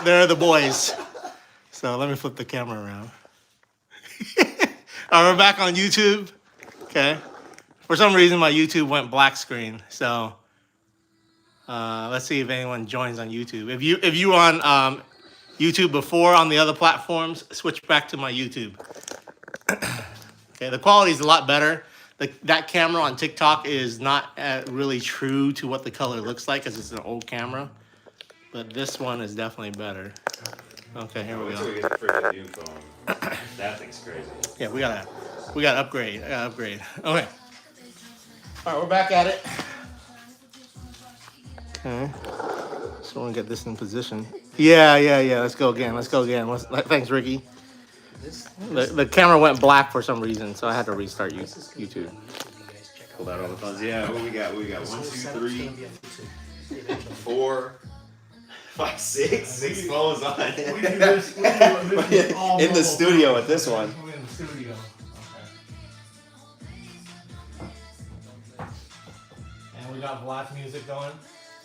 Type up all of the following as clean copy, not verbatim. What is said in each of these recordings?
They're the boys. So let me flip the camera around. All right, we're back on YouTube. Okay. For some reason, my YouTube went black screen. So let's see if anyone joins on YouTube. If you were on YouTube before on the other platforms, switch back to my YouTube. Okay, the quality is a lot better. That camera on TikTok is not really true to what the color looks like because it's an old camera. But this one is definitely better. Okay, here we go. Until we get the freaking new phone. That thing's crazy. Yeah, we gotta upgrade. I gotta upgrade. Okay. All right, we're back at it. Okay. Just want to get this in position. Yeah. Let's go again. Thanks, Ricky. The camera went black for some reason, so I had to restart YouTube. Pulled out all the phones. Yeah, what we got? 1, 2, 3, 4, 5, 6. 6 phones on. In the studio with this one. We're in the studio. Okay. And we got Vlad's music going.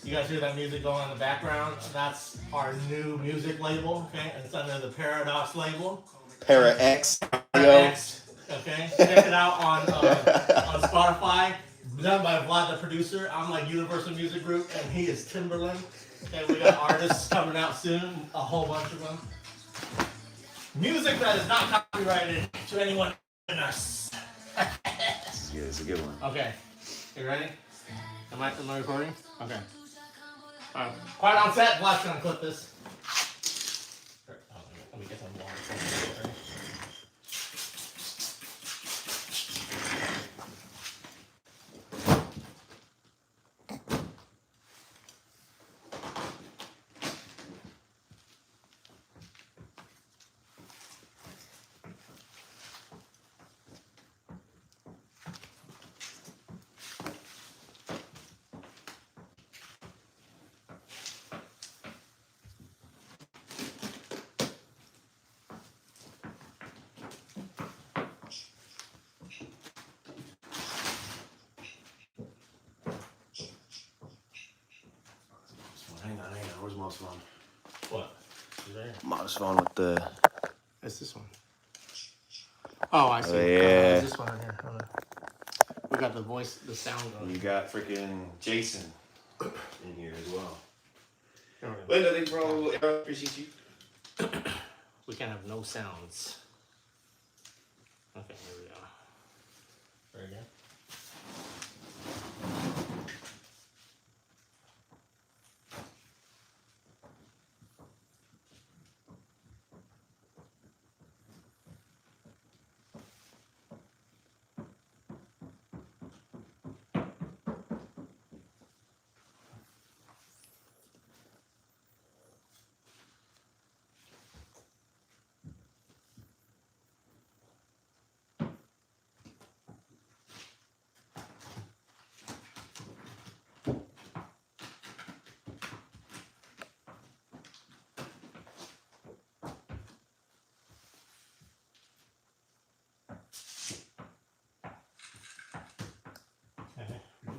You guys hear that music going in the background? That's our new music label. Okay, it's under the Paradox label. Para-X. Okay, check it out on Spotify. Done by Vlad, the producer. I'm like Universal Music Group, and he is Timberland. And we got artists coming out soon, a whole bunch of them. Music that is not copyrighted to anyone in us. Yeah, it's a good one. Okay, you ready? Am I recording? Okay. All right. Quiet on set. Vlad's gonna clip this. Let me get some water. Hang on. Where's Mom's phone? What? Is there? Mom's phone with the... It's this one. Oh, I see. Oh, yeah. This one right here. Hold on. We got the sound going. You got freaking Jason in here as well. Linda, they probably appreciate you. We can have no sounds. Okay, here we go. Very good.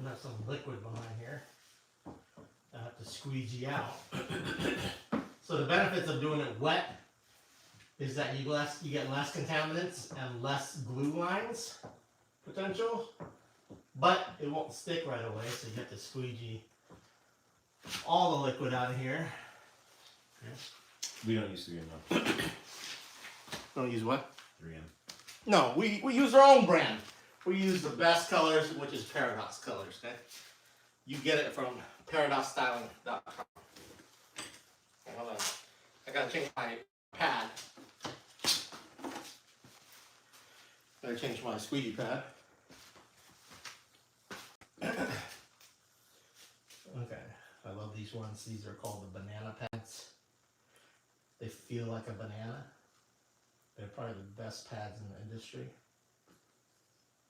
We have some liquid behind here. I have to squeegee out. So the benefits of doing it wet is that you get less contaminants and less glue lines potential, but it won't stick right away, so you have to squeegee all the liquid out of here. Okay. We don't use 3M though. Don't use what? 3M. No, we use our own brand. We use the best colors, which is Paradox colors, okay? You get it from paradoxstyling.com. Hold on. I gotta change my pad. Gotta change my squeegee pad. Okay. I love these ones. These are called the banana pads. They feel like a banana. They're probably the best pads in the industry.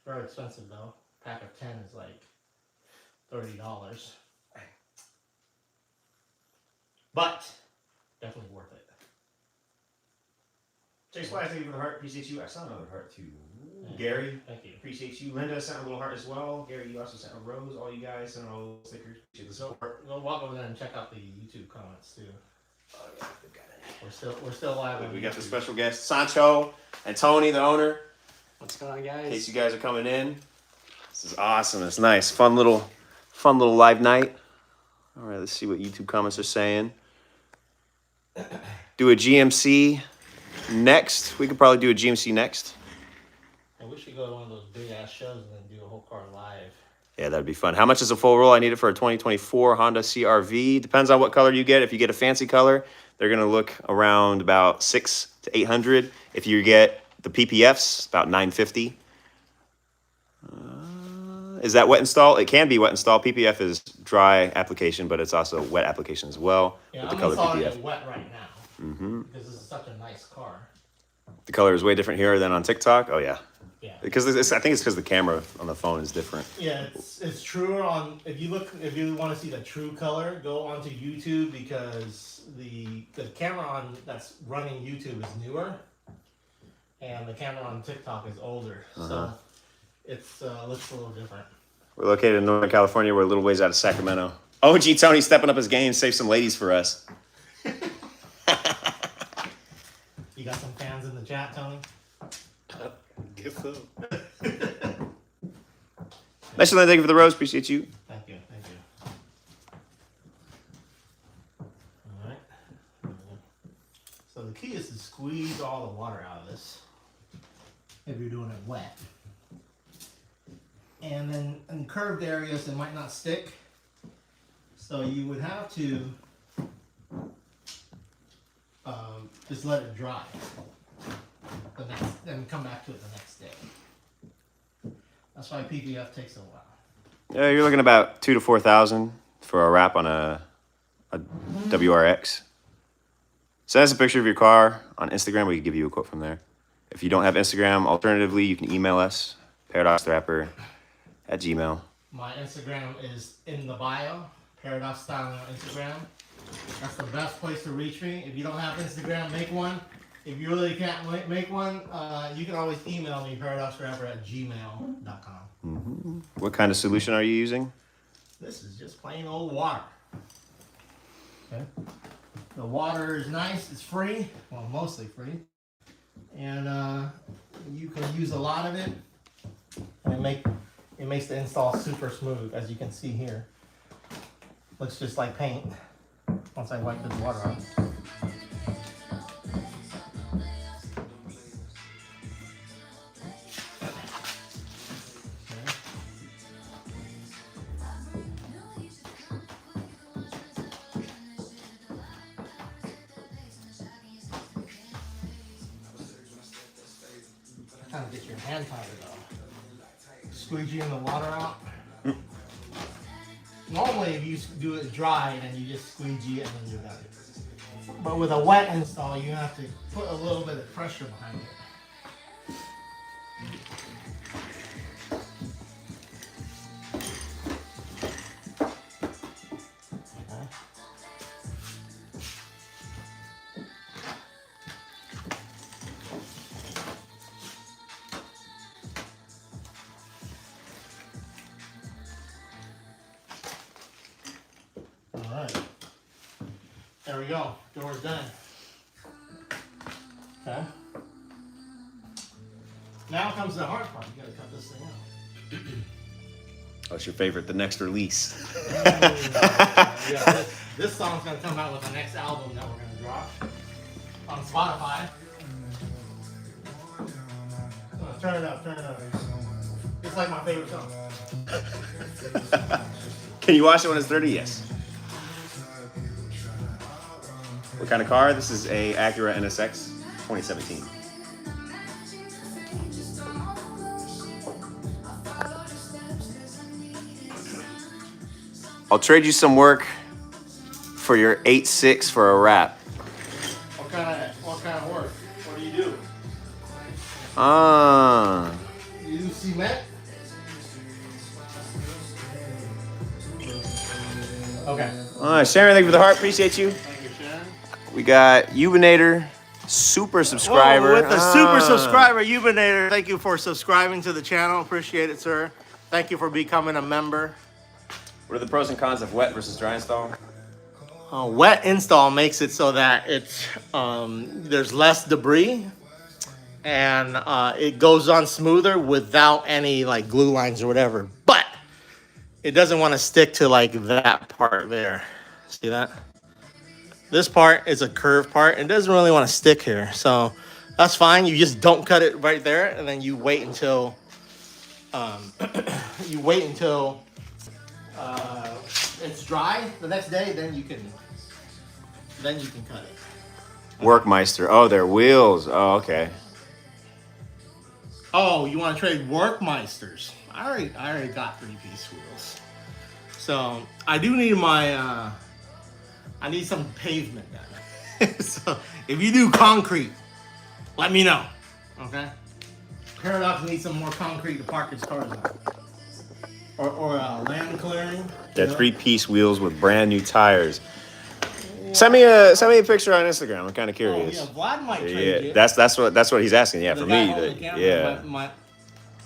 Very expensive though. Pack of 10 is like $30. But definitely worth it. Chase Wise, thank you for the heart. Appreciate you. I saw another heart too. Yeah. Gary, Thank you. appreciate you. Linda sent a little heart as well. Gary, you also sent a rose. All you guys sent all those stickers. Appreciate the support. Go walk over there and check out the YouTube comments too. Oh yeah, good guy. We're still live. We got the special guest, Sancho and Tony, the owner. What's going on, guys? In case you guys are coming in. This is awesome. It's nice. Fun little live night. All right, let's see what YouTube comments are saying. Do a GMC next. We could probably do a GMC next. And we should go to one of those big ass shows and then do a whole car live. Yeah, that'd be fun. How much is a full roll? I need it for a 2024 Honda CR-V. Depends on what color you get. If you get a fancy color, they're gonna look around about 600 to 800. If you get the PPFs, about 950. Is that wet install? It can be wet install. PPF is dry application, but it's also wet application as well. Yeah, with I'm the color installing PPF. it wet right now because this is such a nice car. The color is way different here than on TikTok. Oh yeah, Yeah. because I think it's because the camera on the phone is different. Yeah, it's truer on. If you want to see the true color, go onto YouTube because the camera on that's running YouTube is newer, and the camera on TikTok is older. So it's looks a little different. We're located in Northern California. We're a little ways out of Sacramento. OG Tony stepping up his game, save some ladies for us. You got some fans in the chat, Tony? Guess so. Nice one, thank you for the rose. Appreciate you. Thank you. All right. So the key is to squeeze all the water out of this if you're doing it wet. And then in curved areas, it might not stick. So you would have to just let it dry. Then come back to it the next day. That's why PPF takes a while. Yeah, you're looking about 2,000 to 4,000 for a wrap on a WRX. Send us a picture of your car on Instagram. We can give you a quote from there. If you don't have Instagram, alternatively, you can email us, paradoxtherapper@gmail.com. My Instagram is in the bio, Paradox Styling on Instagram. That's the best place to reach me. If you don't have Instagram, make one. If you really can't make one, you can always email me, paradoxtherapper@gmail.com. What kind of solution are you using? This is just plain old water. Okay. The water is nice. It's free. Well, mostly free. And you can use a lot of it. And it makes the install super smooth, as you can see here. Looks just like paint once I wipe this water out. Kind of get your hand tighter though. Squeegeeing the water out. Normally, if you do it dry, then you just squeegee it and then you're done. But with a wet install, you have to put a little bit of pressure behind it. Alright. There we go. Door's done. Okay. Now comes the hard part. You gotta cut this thing out. What's your favorite? The next release. Yeah, this song's gonna come out with the next album that we're gonna drop on Spotify. Turn it up, turn it up. It's like my favorite song. Can you wash it when it's dirty? Yes. What kind of car? This is a Acura NSX 2017. I'll trade you some work for your 8.6 for a wrap. What kind of work? What do you do? You do cement? Okay. All right, Sharon, thank you for the heart. Appreciate you. Thank you, Sharon. We got Ubinator, super subscriber. With the super subscriber, Ubinator, thank you for subscribing to the channel. Appreciate it, sir. Thank you for becoming a member. What are the pros and cons of wet versus dry install? Wet install makes it so that it's there's less debris and it goes on smoother without any like glue lines or whatever. But it doesn't want to stick to like that part there. See that? This part is a curved part. It doesn't really want to stick here. So that's fine. You just don't cut it right there, and then you wait until you wait until it's dry the next day. Then you can cut it. Workmeister. Oh, they're wheels. Oh, okay. Oh, you want to trade Workmeisters? I already got 3-piece wheels. So I do need my I need some pavement done. So if you do concrete, let me know. Okay. Paradox needs some more concrete to park his cars on. Or land clearing. They're you know? 3-piece wheels with brand new tires. Send me a picture on Instagram. I'm kind of Oh, curious. yeah, Vlad might trade Yeah, you. that's what he's asking. Yeah, The for guy me. holding the camera, Yeah.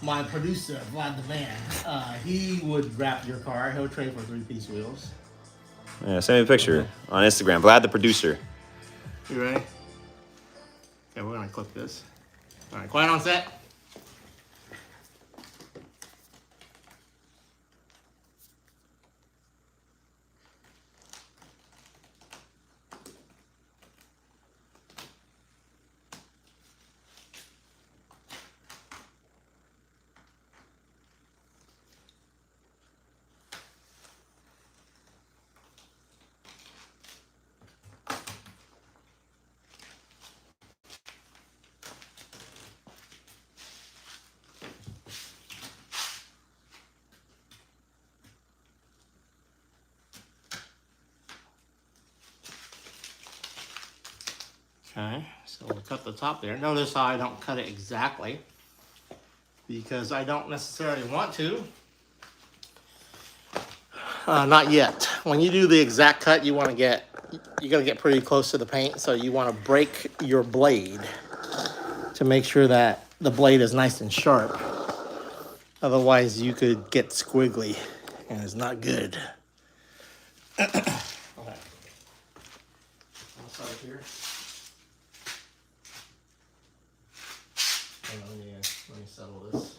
my producer, Vlad the man, he would wrap your car. He'll trade for 3-piece wheels. Yeah, send me a picture on Instagram. Vlad the producer. You ready? Okay, we're gonna clip this. All right, quiet on set. Okay, so we'll cut the top there. Notice how I don't cut it exactly because I don't necessarily want to. Not yet. When you do the exact cut, you gotta get pretty close to the paint, so you want to break your blade to make sure that the blade is nice and sharp. Otherwise, you could get squiggly, and it's not good. Okay. I'll start here. Hang on, let me settle this.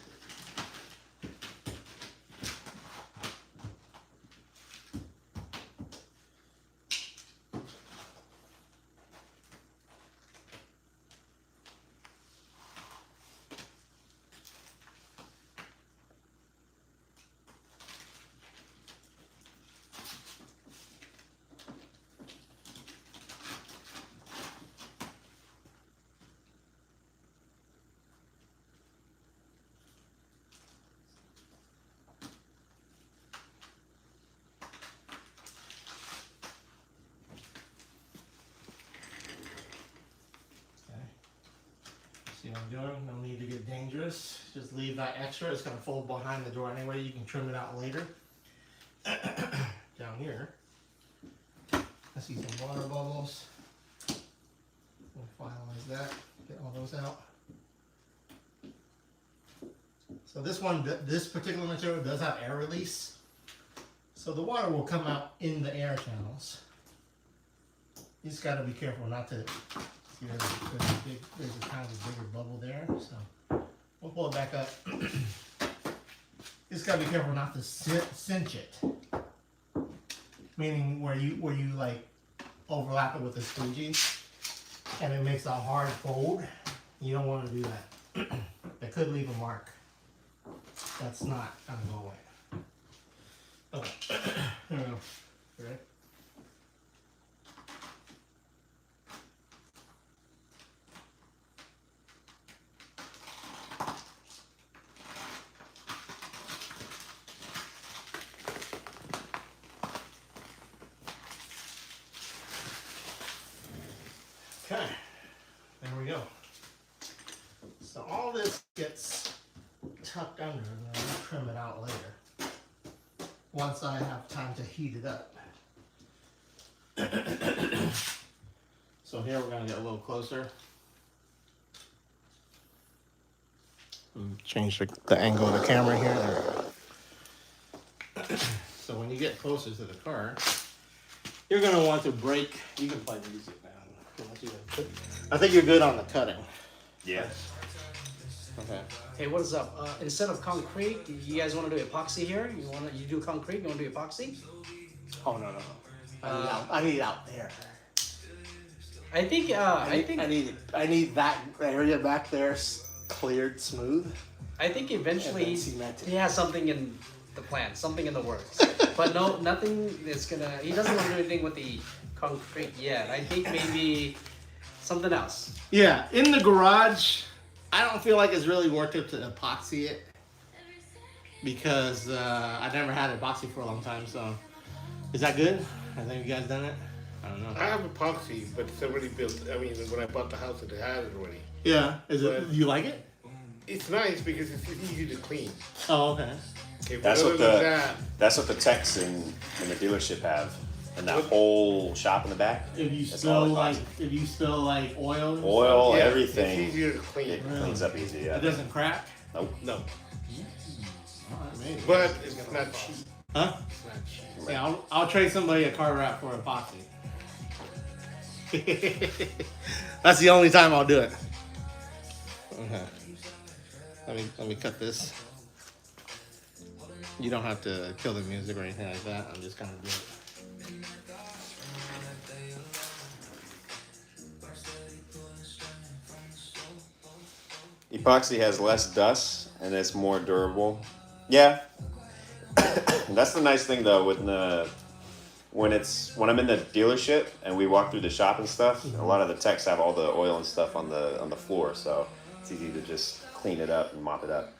See what I'm doing? No need to get dangerous. Just leave that extra. It's going to fold behind the door anyway. You can trim it out later. Down here, I see some water bubbles. We'll finalize that. Get all those out. So this particular material does have air release. So the water will come out in the air channels. You just got to be careful not to. See, there's a kind of a bigger bubble there, so we'll pull it back up. Just gotta be careful not to cinch it, meaning where you like overlap it with the squeegee, and it makes a hard fold. You don't want to do that. That could leave a mark. That's not gonna go away. Okay, here we go. You ready? Okay, there we go. So all this gets tucked under and then I'll trim it out later. Once I have time to heat it up. So here we're gonna get a little closer. Change the angle of the camera here. There we go. So when you get closer to the car, You're gonna want to break. You can play music now. I think you're good on the cutting. Yeah. Okay. Hey, what is up? Instead of concrete, you guys want to do epoxy here? You do concrete? You want to do epoxy? Oh no. I need out there. I think. I need that area back there cleared smooth. I think eventually And then cemented. he has something in the plan, something in the works. But no, nothing is gonna. He doesn't want to do anything with the concrete yet. I think maybe something else. Yeah, in the garage, I don't feel like it's really worth it to epoxy it because I never had epoxy for a long time. So, is that good? Have you guys done it? I don't know. I have epoxy, but it's already built. I mean, when I bought the house, it had it already. Yeah, is it? You like it? It's nice because it's easy to clean. Oh, okay. Okay, but That's other what than the that, that's what the techs in the dealership have, and that whole shop in the back. If you That's spill all like epoxy. oil, and Oil, stuff, yeah, everything. it's easier to clean. It cleans up easy. Yeah. it doesn't crack. Nope. No, All right, maybe. but it's not cheap. Huh? It's not cheap. Yeah, I'll trade somebody a car wrap for epoxy. That's the only time I'll do it. Okay. Let me cut this. You don't have to kill the music or anything like that. I'm just gonna do it. Epoxy has less dust and it's more durable. Yeah. That's the nice thing though with when I'm in the dealership and we walk through the shop and stuff, a lot of the techs have all the oil and stuff on the floor, so it's easy to just clean it up and mop it up.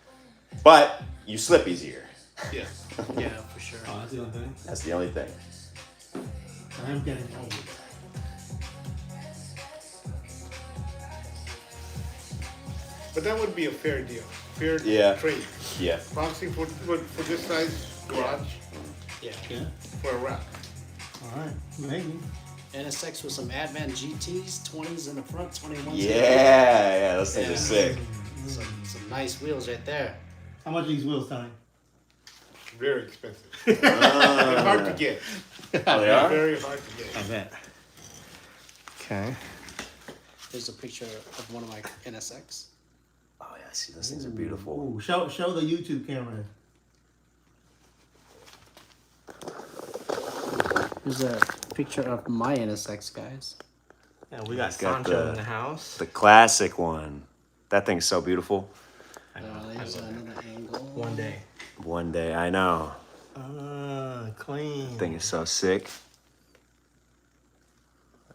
But you slip easier. Yeah. Yeah, for sure. Oh, that's the only thing. That's the only thing. I'm getting old. But that would be a fair deal. Fair Yeah. trade. Yeah. Epoxy for this size garage Yeah. Yeah. for a wrap. All right. Maybe. NSX with some Advan GTs, 20s in the front, 21s. Yeah, those things Yeah. are sick. Some nice wheels right there. How much are these wheels, Tony? Very expensive. They're hard to get. Oh, they are? Very hard to get. I bet. Okay. There's a picture of one of my NSX. Oh yeah, see those things are beautiful. Ooh, show the YouTube camera. There's a picture of my NSX, guys. Yeah, we got It's got Sancho the- in the house. The classic one. That thing's so beautiful. There's another angle. One day. One day, I know. Clean. That thing is so sick.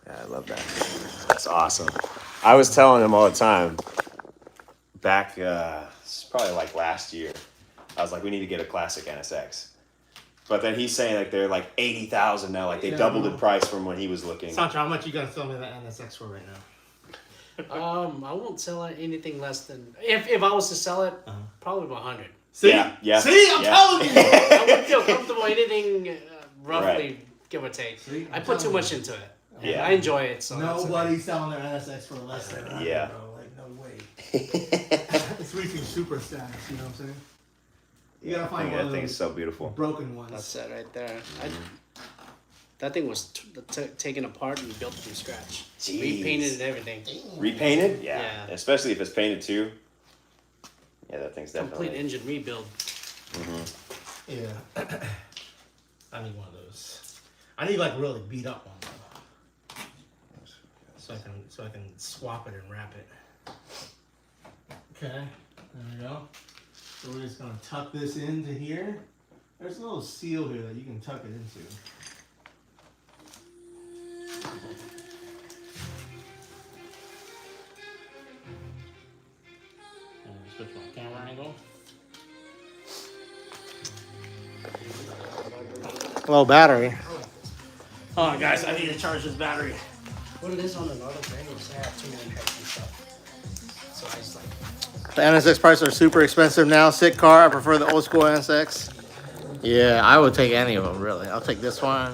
Yeah, I love that. That's awesome. I was telling him all the time. Back, it's probably like last year. I was like, we need to get a classic NSX. But then he's saying like they're like 80,000 now. Like they Yeah, doubled I the know. price from when he was looking. Sancho, how much you gonna sell me that NSX for right now? I won't sell it anything less than if I was to sell it, probably about 100. See? Yeah. See, I'm Yeah. telling you. I wouldn't feel comfortable anything roughly, Right. give or take. See, I I'm put too telling much you. into it. Yeah. I enjoy it. So that's okay. Nobody's selling their NSX for less than 100, Yeah. bro. Like, no way. It's reaching super status, you know what I'm saying? You gotta find one That of thing is those so beautiful. broken ones. That's it right there. That thing was taken apart and built from scratch. Jeez. Repainted and everything. Repainted? Yeah. Yeah. Especially if it's painted too. Yeah, that thing's definitely. Complete engine rebuild. Yeah. I need one of those. I need like really beat up one though. So I can swap it and wrap it. Okay, there we go. So we're just gonna tuck this into here. There's a little seal here that you can tuck it into. And switch my camera angle. Low battery. Hold on, guys. I need to charge this battery. What it is on another thing is I have too many heads and stuff. So I just like. The NSX prices are super expensive now. Sick car. I prefer the old school NSX. Yeah, I would take any of them, really. I'll take this one.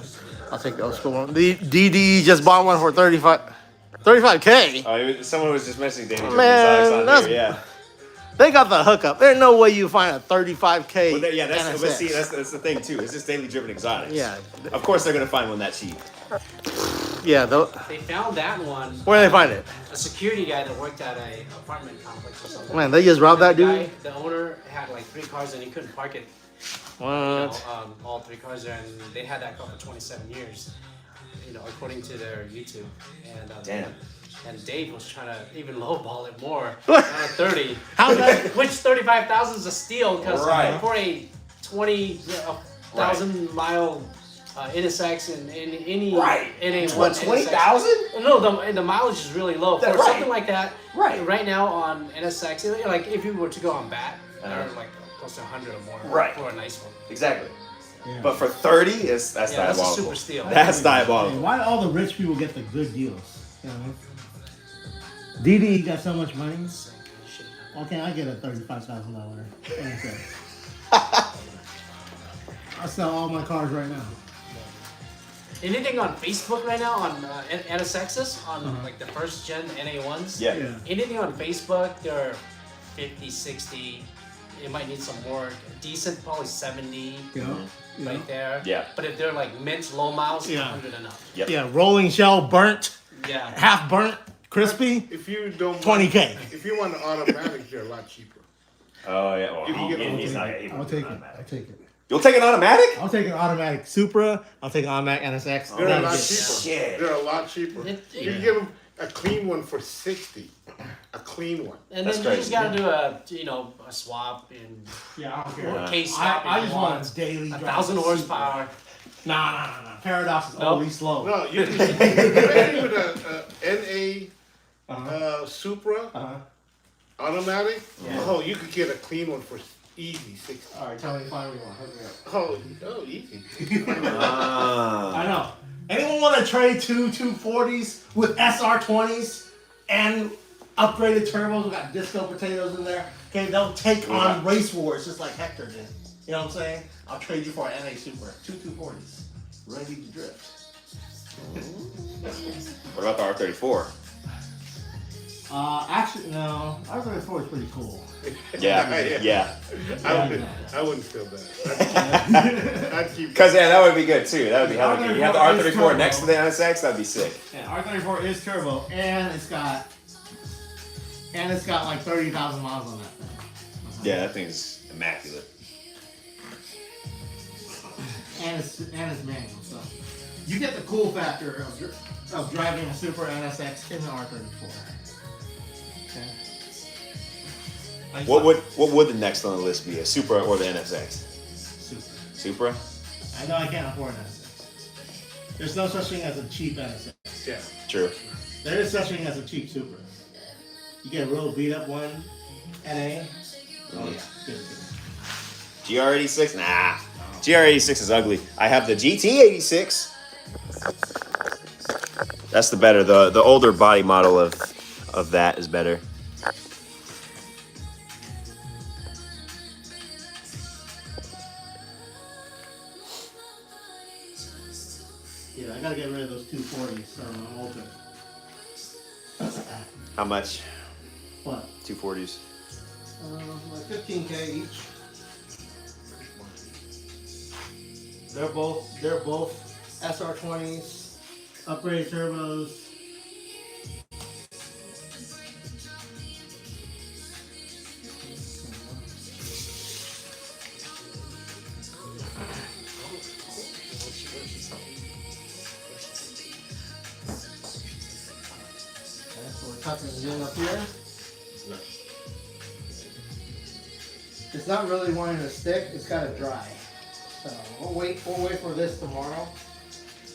I'll take the old school one. The DD just bought one for 35K. Oh, someone was just messaging Danny. Man, on that's- here, yeah. They got the hookup. There's no way you find a 35K. Well, yeah, that's NSX. but see, that's the thing too. It's just daily driven exotics. Yeah. Of course, they're gonna find one that cheap. Yeah. They found that one. Where do they find it? A security guy that worked at a apartment complex or something. Man, they just robbed that The dude. guy, the owner had like 3 cars and he couldn't park it. What? All 3 cars there, and they had that car for 27 years. According to their YouTube. And Damn. And Dave was trying to even lowball it more. Down to 30. How's that? Which 35,000 is a steal because Right. for a 20,000 mile NSX and any Right. NA1 What, NSX. 20,000? No, the mileage is really low. For Right. something like that, Right. now on NSX, like if you were to go on bat, they're like close to 100 or more Right. for a nice one. Exactly. Yeah. But for 30, that's Yeah, that's a diabolical. super steal. That's Hey, diabolical. why do all the rich people get the good deals? You know? DD got so much money. Why can't I get a $35,000? I sell all my cars right now. Anything on Facebook right now on NSXs on like the first gen NA1s? Yeah. Yeah. Anything on Facebook, they're 50, 60. It might need some work. Decent, probably 70 You know? right there. Yeah. But if they're like mint low miles, Yeah. 100 and up. Yep. Yeah, rolling shell, burnt, Yeah. half burnt, crispy, If you don't 20K. If you want an automatic, they're a lot cheaper. Oh yeah. Well, You can get he's not. I'll take it. I'll take it. You'll take an automatic? I'll take an automatic. Supra. I'll take an automatic NSX. They're a That'll lot get- cheaper. Shit. They're a lot cheaper. You can get them a clean one for 60. A clean one. And That's then you just crazy. gotta do a swap and Yeah, I don't care. Yeah. case swap. I if just you want a daily drive. 1,000 horsepower. Nah. Paradox is Nope. always slow. No, you can especially with a NA Supra Uh-huh. automatic. Oh, you could get a clean one for easy 60. All right, tell me finally one. Hook me up. Oh, easy. Ah. I know. Anyone want to trade two 240s with SR20s and upgraded turbos? We got disco potatoes in there. Okay, they'll take on race wars just like Hector did. You know what I'm saying? I'll trade you for an NA Super. Two 240s. Ready to drift. What about the R34? Actually, no. R34 is pretty cool. Yeah. Yeah. I wouldn't feel bad. I'd keep. Because that would be good too. That would be hella good. You have the R34 is R34 next to the NSX. That'd be sick. Yeah, R34 is turbo, and it's got like 30,000 miles on that thing. Yeah, that thing's immaculate. And it's manual, so you get the cool factor of driving a Super NSX in the R34. Okay. What would the next on the list be? A Supra or the NSX? Super. Supra? I know I can't afford an NSX. There's no such thing as a cheap NSX. Yeah. True. There is such thing as a cheap Supra. You get a real beat up one, NA. Oh yeah, good. GR86? Nah. GR86 is ugly. I have the GT86. That's the better. The older body model of that is better. Yeah, I gotta get rid of those 240s on Ultra. How much? What? 240s. Like 15K each. They're both SR20s, upgraded turbos. Okay, so we're tucking it in up here. It's not really wanting to stick, it's gotta dry. So we'll wait for this tomorrow.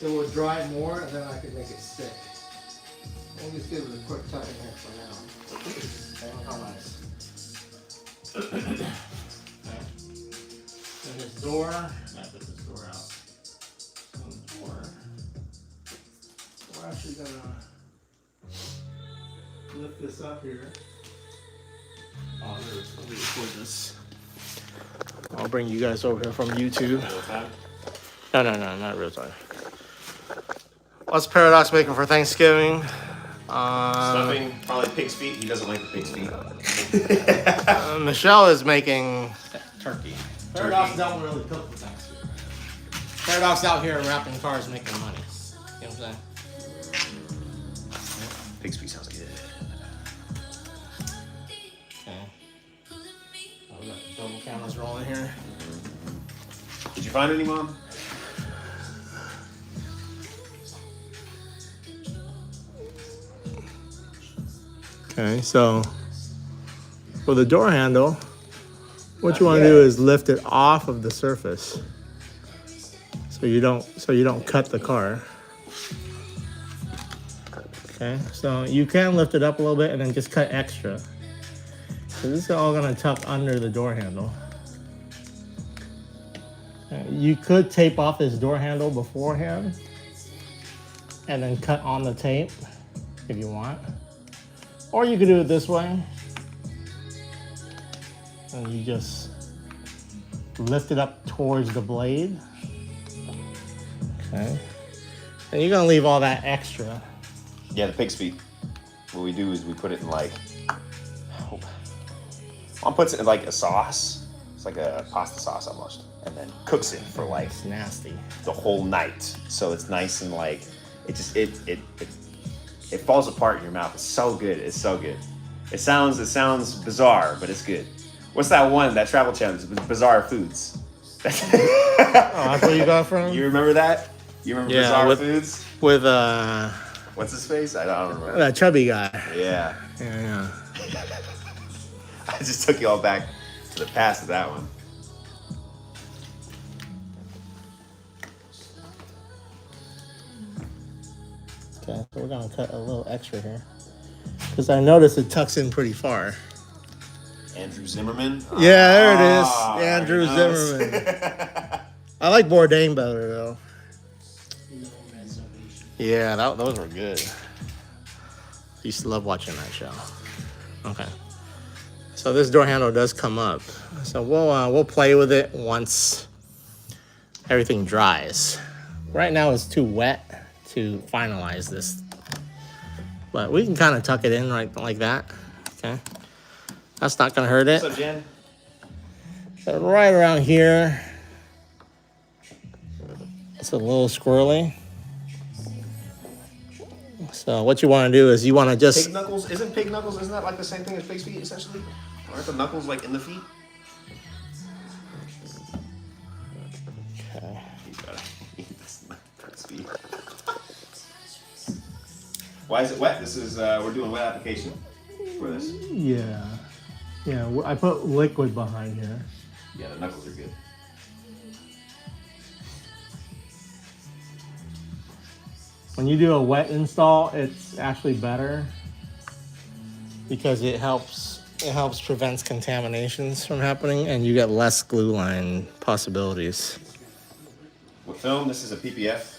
It will dry more and then I can make it stick. We'll just give it a quick tuck in here for now. Okay, how nice. Okay. And this door, I put this door out. So the door, we're actually gonna lift this up here. Oh, let me record this. I'll bring you guys over here from YouTube. No, not real time. What's Paradox making for Thanksgiving? Stuffing, probably pig's feet. He doesn't like the pig's feet. Michelle is making Turkey. Paradox don't really cook for Thanksgiving. Paradox out here wrapping cars making money. You know what I'm saying? Pig's feet sounds good. Okay. Oh, we got double cameras rolling here. Did you find any, Mom? Okay, so for the door handle, what you want to do is lift it off of the surface, so you don't cut the car. Okay, so you can lift it up a little bit and then just cut extra. So this is all gonna tuck under the door handle. You could tape off this door handle beforehand and then cut on the tape if you want. Or you could do it this way. And you just lift it up towards the blade. Okay. And you're gonna leave all that extra. Yeah, the pig's feet. What we do is we put it in like, Mom puts it in like a sauce. It's like a pasta sauce almost, and then cooks it for like It's nasty. the whole night. So it's nice and like it falls apart in your mouth. It's so good. It's so good. It sounds bizarre, but it's good. What's that one? That travel challenge, Bizarre Foods. Oh, that's where you got from? You remember that? You remember Yeah, Bizarre with- Foods? With What's his face? I don't remember. that chubby guy. Yeah. Yeah. I just took you all back to the past of that one. Okay, so we're gonna cut a little extra here. Because I noticed it tucks in pretty far. Andrew Zimmerman. Yeah, there it is. Ah, Andrew very nice. Zimmerman. I like Bourdain better though. Yeah, those were good. I used to love watching that show. Okay. So this door handle does come up. So we'll play with it once everything dries. Right now it's too wet to finalize this. But we can kind of tuck it in right like that. Okay. That's not gonna hurt it. What's up, Jen? So right around here, it's a little squirrely. So what you want to do is you want to just Pig knuckles? Isn't that like the same thing as pig's feet essentially? Aren't the knuckles like in the feet? Okay. You gotta eat this pig's feet. Why is it wet? This is we're doing wet application for this. Yeah, I put liquid behind here. Yeah, the knuckles are good. When you do a wet install, it's actually better because it helps prevents contaminations from happening, and you get less glue line possibilities. What film? This is a PPF.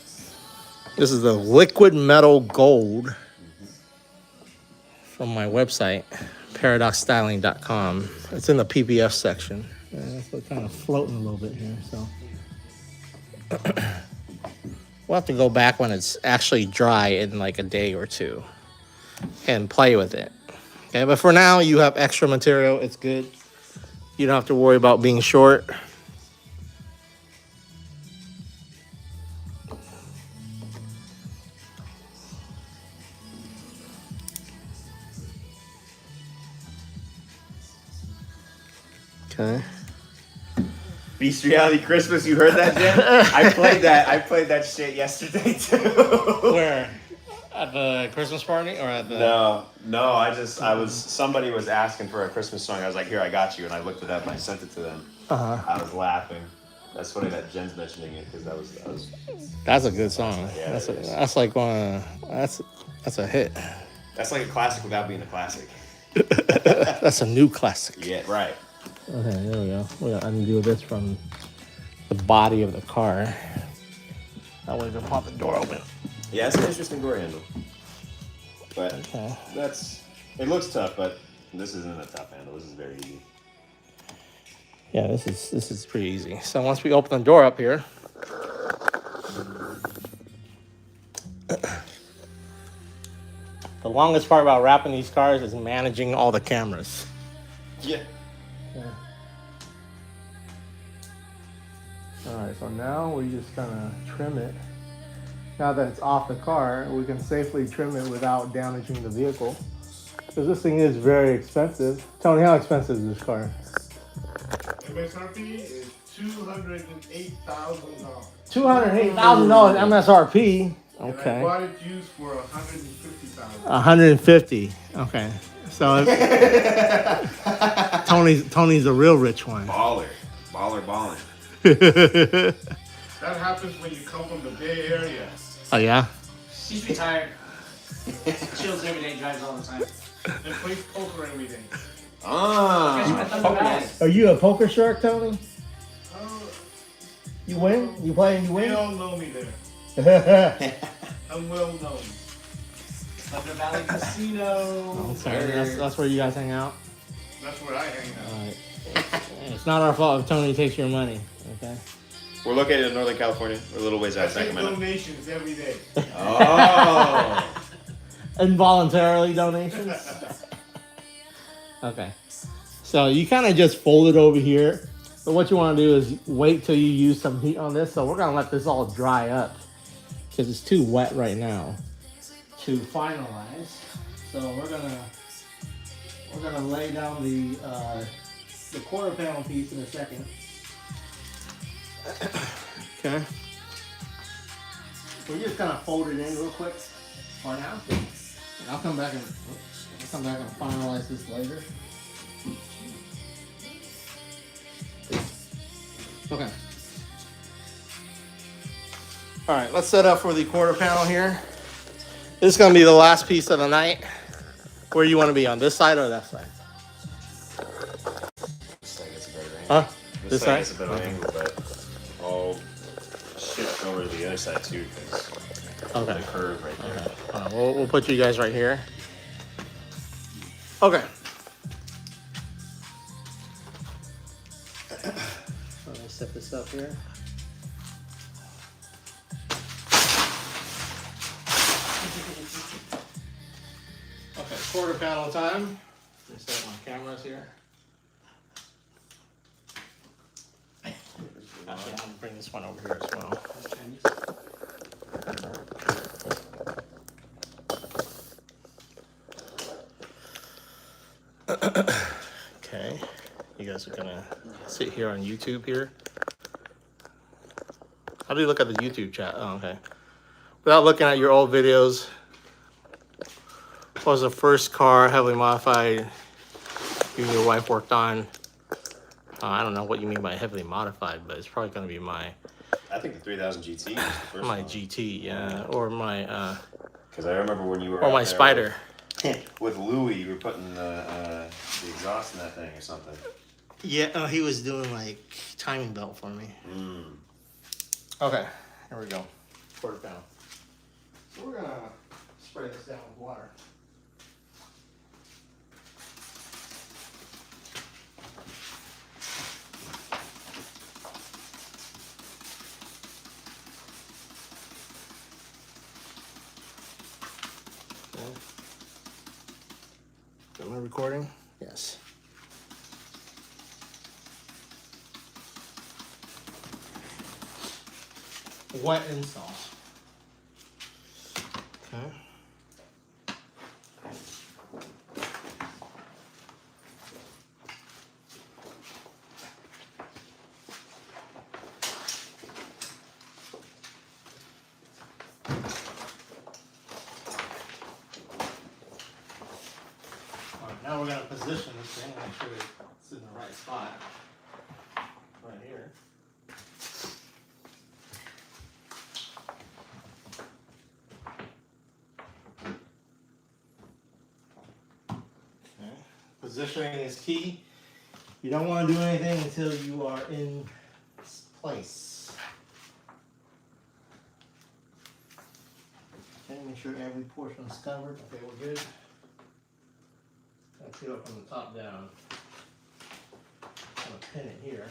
This is the liquid metal gold from my website, paradoxstyling.com. It's in the PPF section. It's kind of floating a little bit here, so. We'll have to go back when it's actually dry in like a day or two and play with it. Okay, but for now, you have extra material. It's good. You don't have to worry about being short. Okay. Beast Reality Christmas, you heard that, Jen? I played that shit yesterday too. Where? At the Christmas party or at the? No, somebody was asking for a Christmas song. I was like, here, I got you. And I looked it up and I sent it to them. Uh-huh. I was laughing. That's funny that Jen's mentioning it because that was. That's a good song. Yeah, that's it is. that's like one. That's a hit. That's like a classic without being a classic. That's a new classic. Yeah, right. Okay, there we go. We're gonna undo this from the body of the car. That way we can pop the door open. Yeah, it's an interesting door handle. But Okay. it looks tough, but this isn't a tough handle. This is very easy. Yeah, this is pretty easy. So once we open the door up here, The longest part about wrapping these cars is managing all the cameras. Yeah. Alright, so now we just gonna trim it. Now that it's off the car, we can safely trim it without damaging the vehicle. Because this thing is very expensive. Tony, how expensive is this car? MSRP is $208,000. $208,000 MSRP. And I Okay. bought it used for $150,000. 150. Okay. So Tony's a real rich one. Baller. Balling. That happens when you come from the Bay Area. Oh yeah. She's retired. Chills every day, drives all the time. And plays poker every day. Ah. Are you a poker shark, Tony? Oh, You win? You play and you they win? all know me there. I'm well known. Thunder Valley Casino. Okay, that's where you guys hang out. That's where I hang out. All right. It's not our fault if Tony takes your money. Okay. We're located in Northern California. We're a little ways I out of take Sacramento. donations every day. Oh. Involuntarily donations. Okay. So you kind of just fold it over here. But what you want to do is wait till you use some heat on this. So we're gonna let this all dry up because it's too wet right now to finalize. So we're gonna lay down the quarter panel piece in a second. Okay. We're just gonna fold it in real quick for now. And I'll come back and finalize this later. Okay. All right, let's set up for the quarter panel here. This is gonna be the last piece of the night. Where you want to be, on this side or that side? This side gets a better angle. Huh? This side gets a side? better angle, but I'll shift over to the other side too because Okay. the curve right there. We'll put you guys right here. Okay. Let me set this up here. Okay, quarter panel time. Let me set my cameras here. Actually, I'll bring this one over here as well. Okay, you guys are gonna sit here on YouTube here. How do you look at the YouTube chat? Oh, okay. Without looking at your old videos, what was the first car heavily modified you and your wife worked on? I don't know what you mean by heavily modified, but it's probably gonna be my I think the 3000 GT was the first my one. GT, yeah, or my Because I remember when you were or out my there Spider. with Louie, you were putting the exhaust in that thing or something. Yeah, he was doing like timing belt for me. Mm. Okay, here we go. Quarter pound. So we're gonna spray this down with water. Okay. Am I recording? Yes. Wet install. Okay. All right, now we're gonna position this thing, make sure it's in the right spot. Right here. Okay. Positioning is key. You don't want to do anything until you are in place. Okay, make sure every portion is covered. Okay, we're good. Let's go from the top down. I'm gonna pin it here.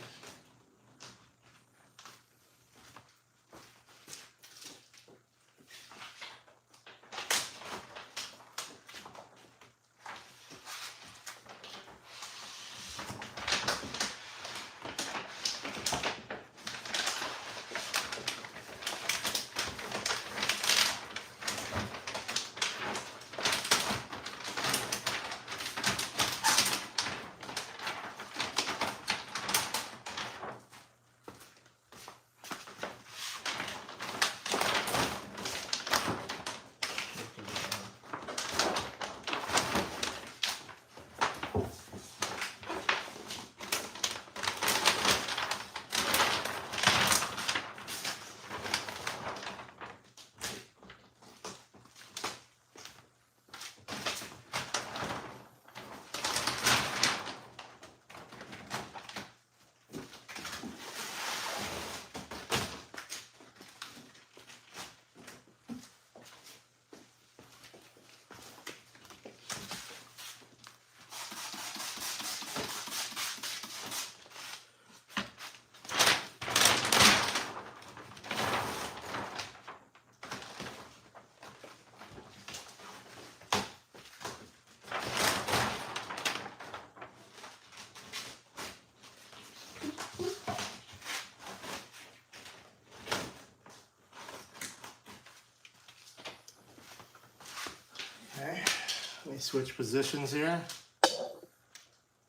Let me switch positions here.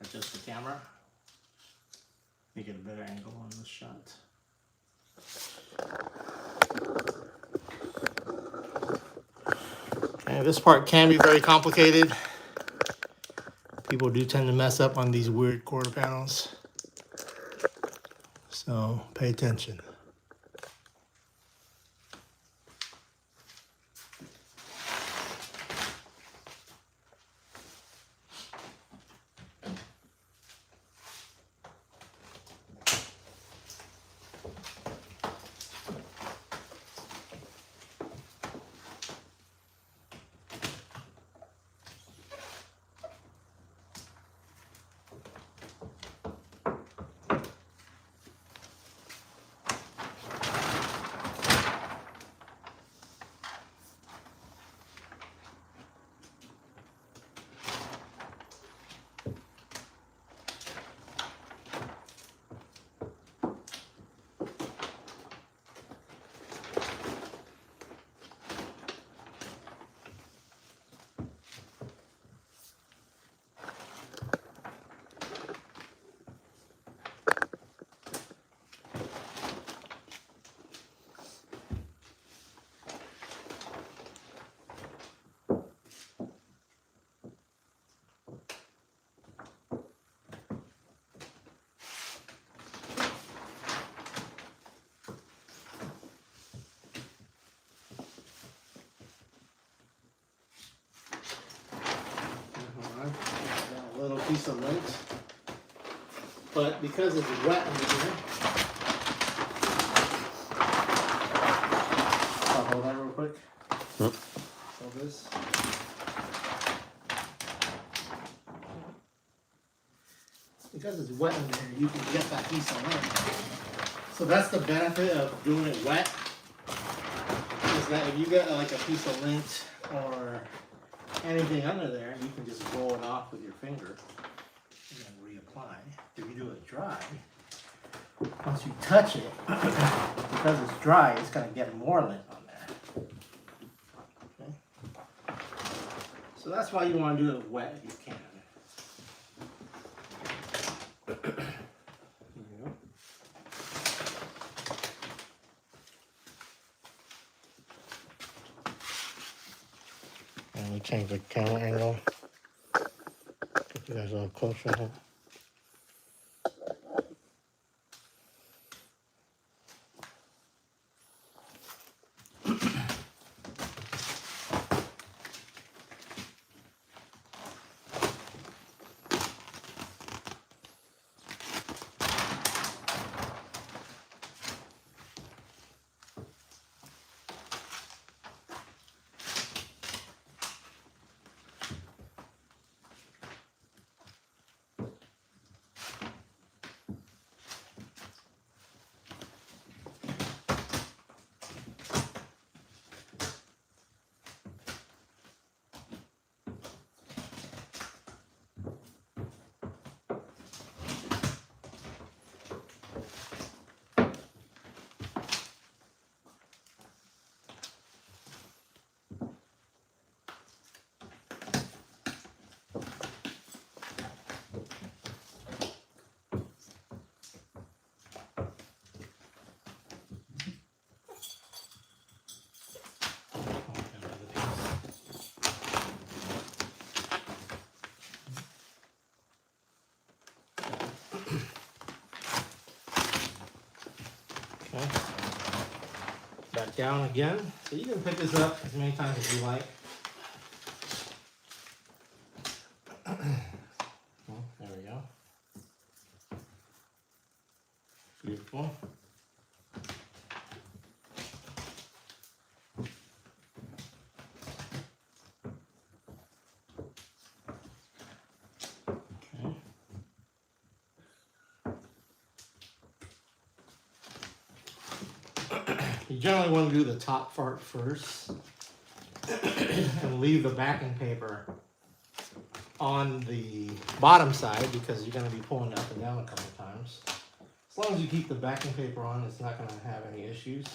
Adjust the camera. Make it a better angle on this shot. Okay, this part can be very complicated. People do tend to mess up on these weird quarter panels. So pay attention. Got a little piece of lint, but because it's wet under here, I'll hold that real quick. Hold this. Because it's wet under here, you can get that piece of lint. So that's the benefit of doing it wet. Is that if you get like a piece of lint or anything under there, you can just roll it off with your finger and then reapply. If you do it dry, once you touch it, because it's dry, it's gonna get more lint on there. Okay? So that's why you want to do it wet if you can. There you go. And we change the camera angle. Get you guys a little closer here. Okay. Back down again. So you can pick this up as many times as you like. Well, there we go. Beautiful. Okay. You generally want to do the top part first and leave the backing paper on the bottom side because you're going to be pulling it up and down a couple of times. As long as you keep the backing paper on, it's not going to have any issues.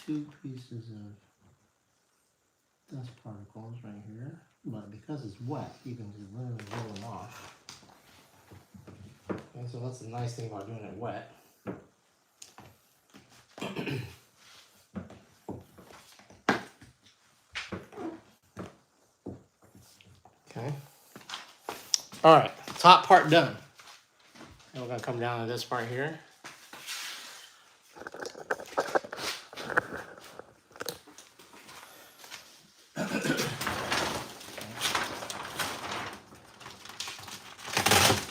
2 pieces of dust particles right here, but because it's wet, you can just literally roll them off. And so that's the nice thing about doing it wet. Okay. All right, top part done. And we're gonna come down to this part here.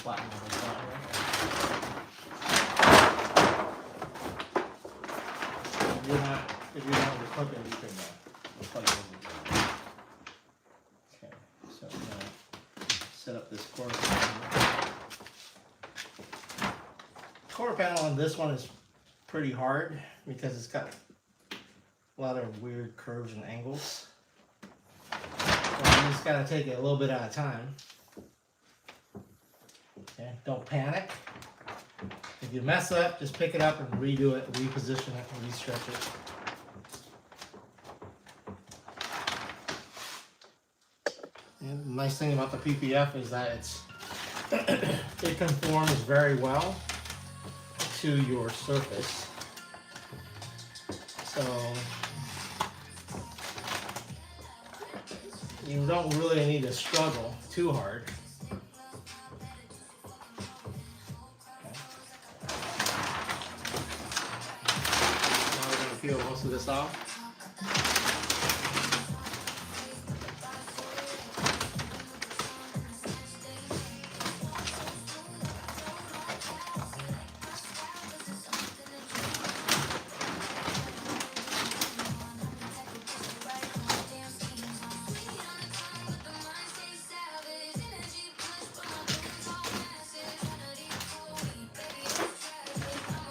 Flatten all this out here. If you're not clipping, you can plug it in. Okay, so I'm gonna set up this quarter panel. Quarter panel on this one is pretty hard because it's got a lot of weird curves and angles. So you just gotta take it a little bit at a time. Okay, don't panic. If you mess up, just pick it up and redo it, reposition it, and restretch it. And the nice thing about the PPF is that it conforms very well to your surface. So you don't really need to struggle too hard. Now we're going to peel most of this off.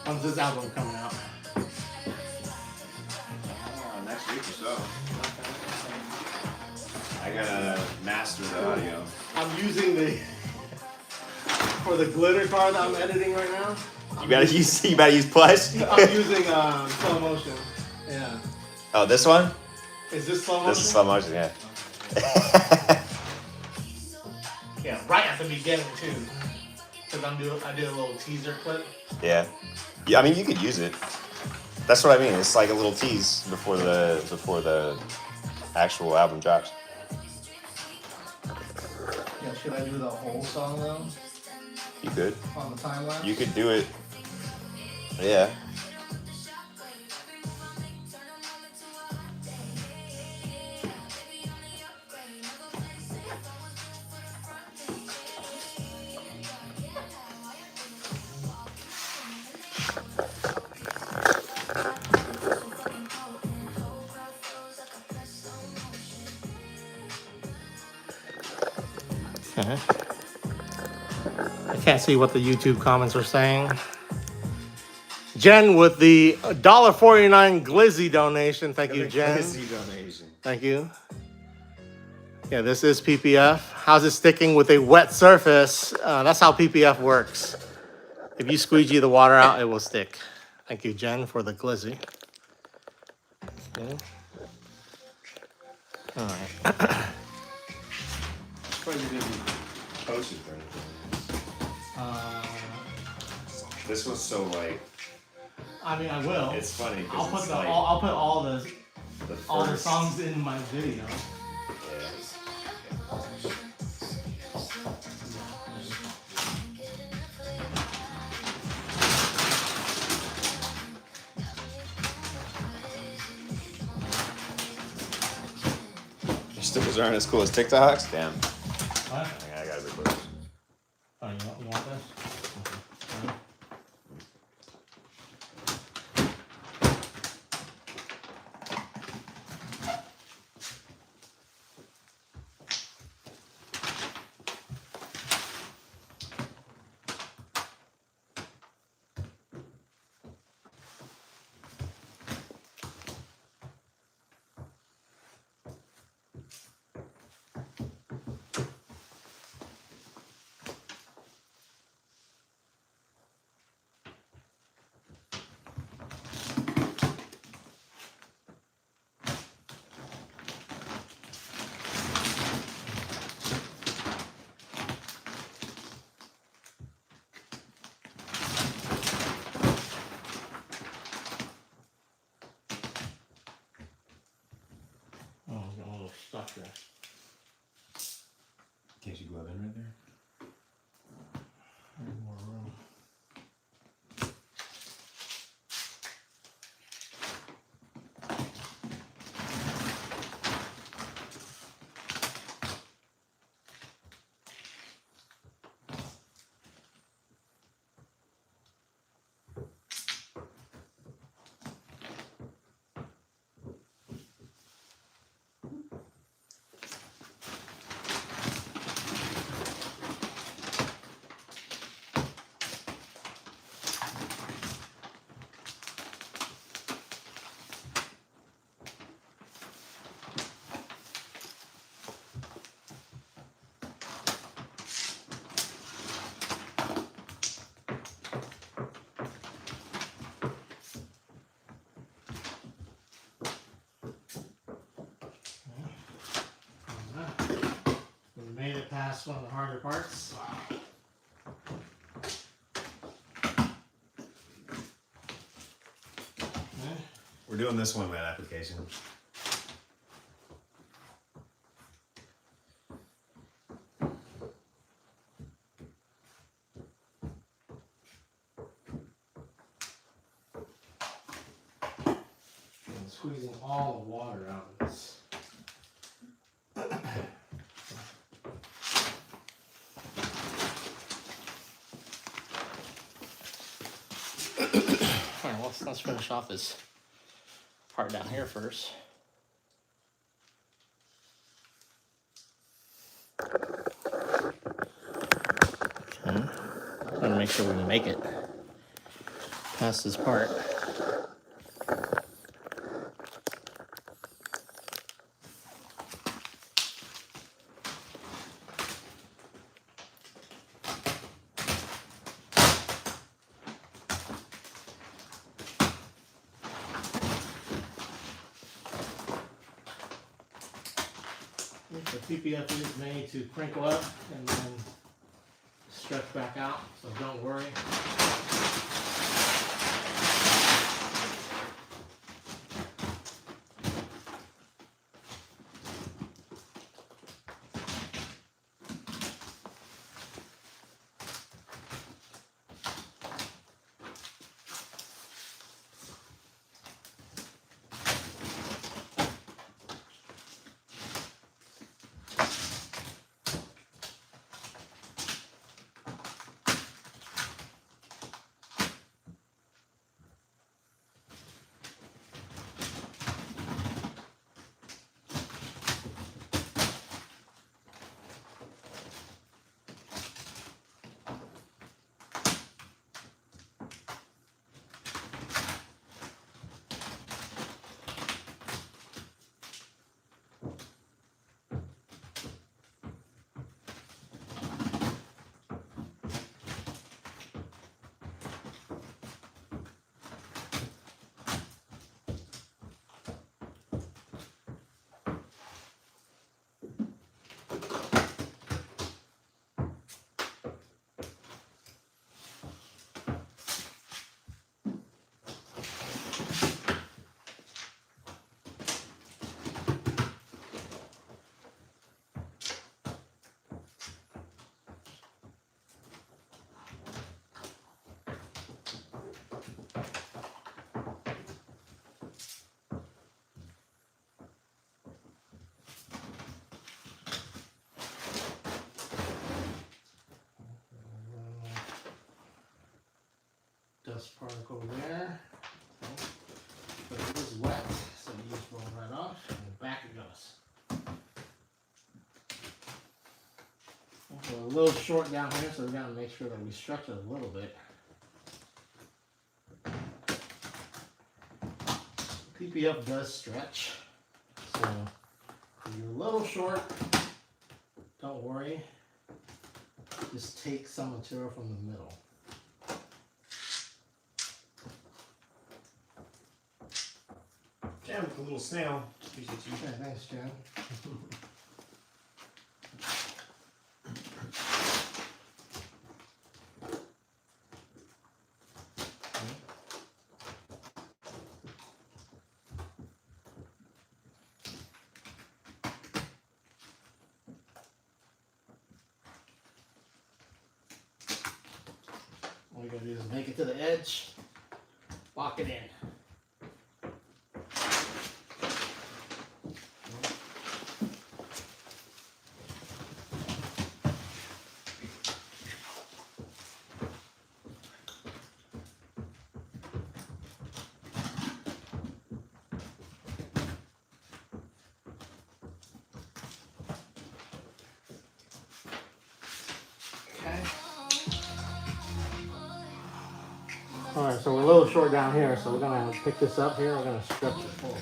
When's this album coming out? Next week or so. I gotta master the audio. I'm using the for the glitter car that I'm editing right now. You better use Plus. I'm using slow motion. Yeah. Oh, this one? Is this slow motion? This is slow motion, yeah. Yeah, right at the beginning too. Because I did a little teaser clip. Yeah. Yeah, I mean you could use it. That's what I mean. It's like a little tease before the actual album drops. Yeah, should I do the whole song though? You could. On the timeline? You could do it. Yeah. Okay. I can't see what the YouTube comments are saying. Jen with the $1.49 Glizzy donation. Thank you, Jen. donation. Thank you. Yeah, this is PPF. How's it sticking with a wet surface? That's how PPF works. If you squeegee the water out, it will stick. Thank you, Jen, for the Glizzy. Okay. All right. Posted for anything. This was so like. I mean, I will. It's funny I'll because put it's like I'll put all the first. songs in my video. Yeah. Your stickers aren't as cool as TikToks? Damn. What? I gotta record this. Oh, you want this? there. More room. We made it past one of the harder parts. We're doing this one mat application. And squeezing all the water out of this. Alright, well, let's finish off this part down here first. Okay. Trying to make sure we can make it past this part. The PPF is made to crinkle up and then stretch back out, so don't worry. Dust particle there. Okay. But it is wet, so you just roll right off and back it goes. We're a little short down here, so we gotta make sure that we stretch it a little bit. PPF does stretch, so if you're a little short, don't worry. Just take some material from the middle. Jam with a little snail. Appreciate you. Okay, thanks, Jen. All you gotta do is make it to the edge, lock it in. Alright, so we're a little short down here, so we're gonna pick this up here, we're gonna stretch it forward.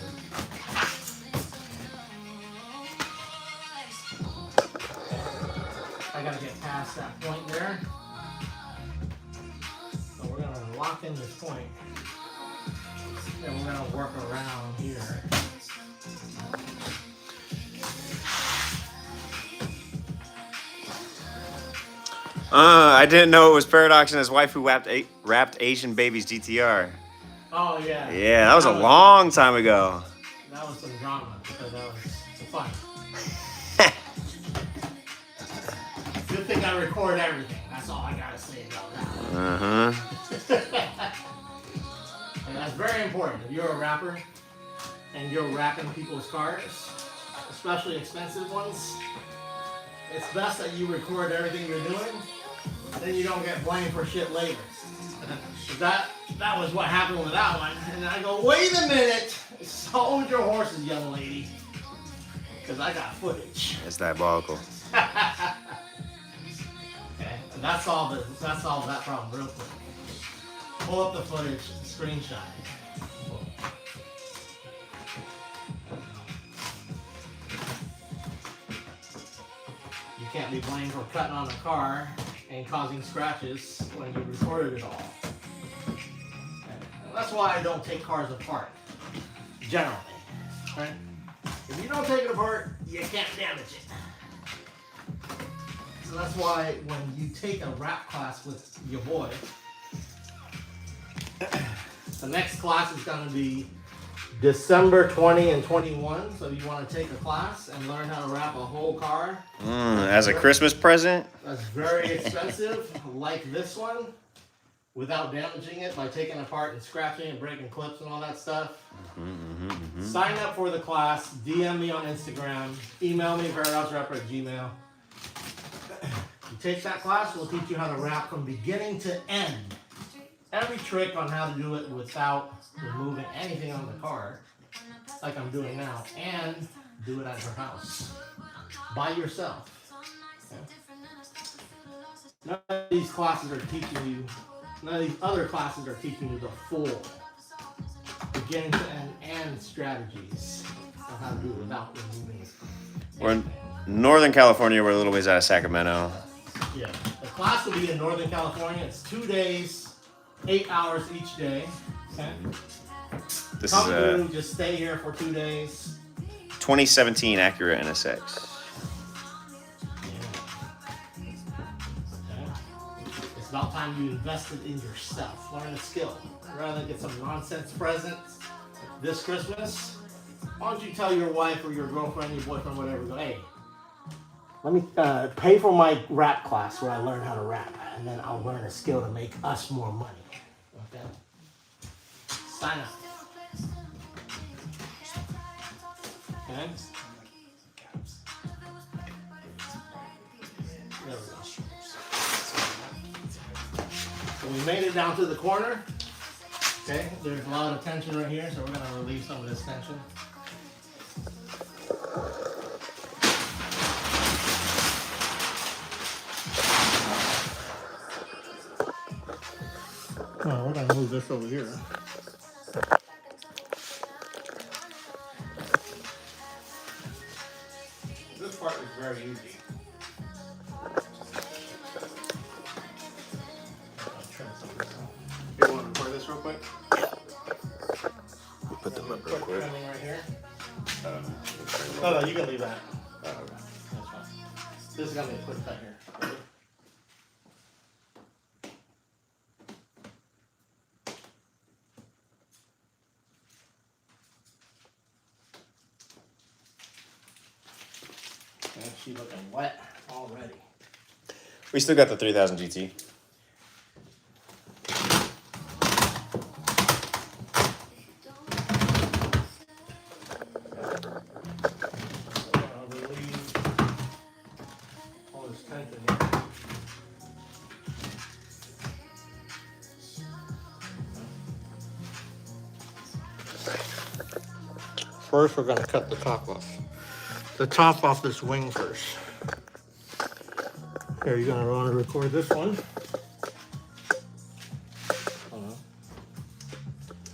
I gotta get past that point there. So we're gonna lock in this point. And we're gonna work around here. I didn't know it was Paradox and his wife who wrapped Asian Baby's GTR. Oh yeah. Yeah, that was a long time ago. That was some drama, because that was fun. Good thing I record everything. That's all I gotta say about that. And that's very important. If you're a rapper and you're wrapping people's cars, especially expensive ones, it's best that you record everything you're doing. Then you don't get blamed for shit later. That was what happened with that one. And I go, wait a minute, hold your horses, young lady, because I got footage. It's diabolical. Okay, and that solved that problem real quick. Pull up the footage, screenshot it. You can't be blamed for cutting on a car and causing scratches when you recorded it all. And that's why I don't take cars apart, generally. Right? If you don't take it apart, you can't damage it. So that's why when you take a rap class with your boy, the next class is going to be December 20 and 21. So you want to take a class and learn how to wrap a whole car. As a Christmas present? That's very expensive, like this one, without damaging it by taking it apart and scratching and breaking clips and all that stuff. Sign up for the class, DM me on Instagram, email me, paradoxrapper@gmail. You take that class, we'll teach you how to rap from beginning to end. Every trick on how to do it without removing anything on the car, like I'm doing now, and do it at your house, by yourself. Okay? None of these classes are teaching you, none of these other classes are teaching you the full beginning to end and strategies on how to do it without removing it. We're in Northern California. We're a little ways out of Sacramento. Yeah, the class will be in Northern California. It's 2 days, 8 hours each day. Okay. This Come is through, a just stay here for 2 days. 2017 Acura NSX. Okay. It's about time you invested in yourself. Learn a skill. Rather than get some nonsense presents this Christmas, why don't you tell your wife or your girlfriend, your boyfriend, whatever, go, hey, let me pay for my rap class where I learn how to rap, and then I'll learn a skill to make us more money. Okay? Sign up. Okay? There we go. So we made it down to the corner. Okay, there's a lot of tension right here, so we're going to relieve some of this tension. Oh, we're going to move this over here. This part is very easy. You want to record this real quick? Put them up real Quick quick. trimming right here. No, you can leave that. That's fine. This is going to be a quick cut here. Ready? And she's looking wet already. We still got the 3000 GT. in here. First, we're gonna cut the top off. The top off this wing first. Here, you're gonna want to record this one.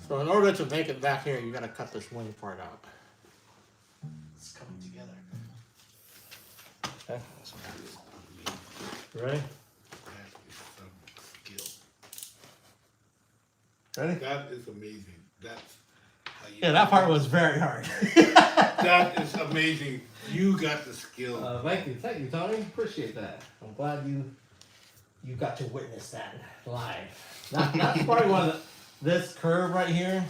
So in order to make it back here, you gotta cut this wing part out. It's coming together. Okay. Ready? That is some skill. Ready? That is amazing. That's how you. Yeah, that part was very hard. That is amazing. You got the skill. Thank you, Tony. Appreciate that. I'm glad you got to witness that live. That's probably one of this curve right here.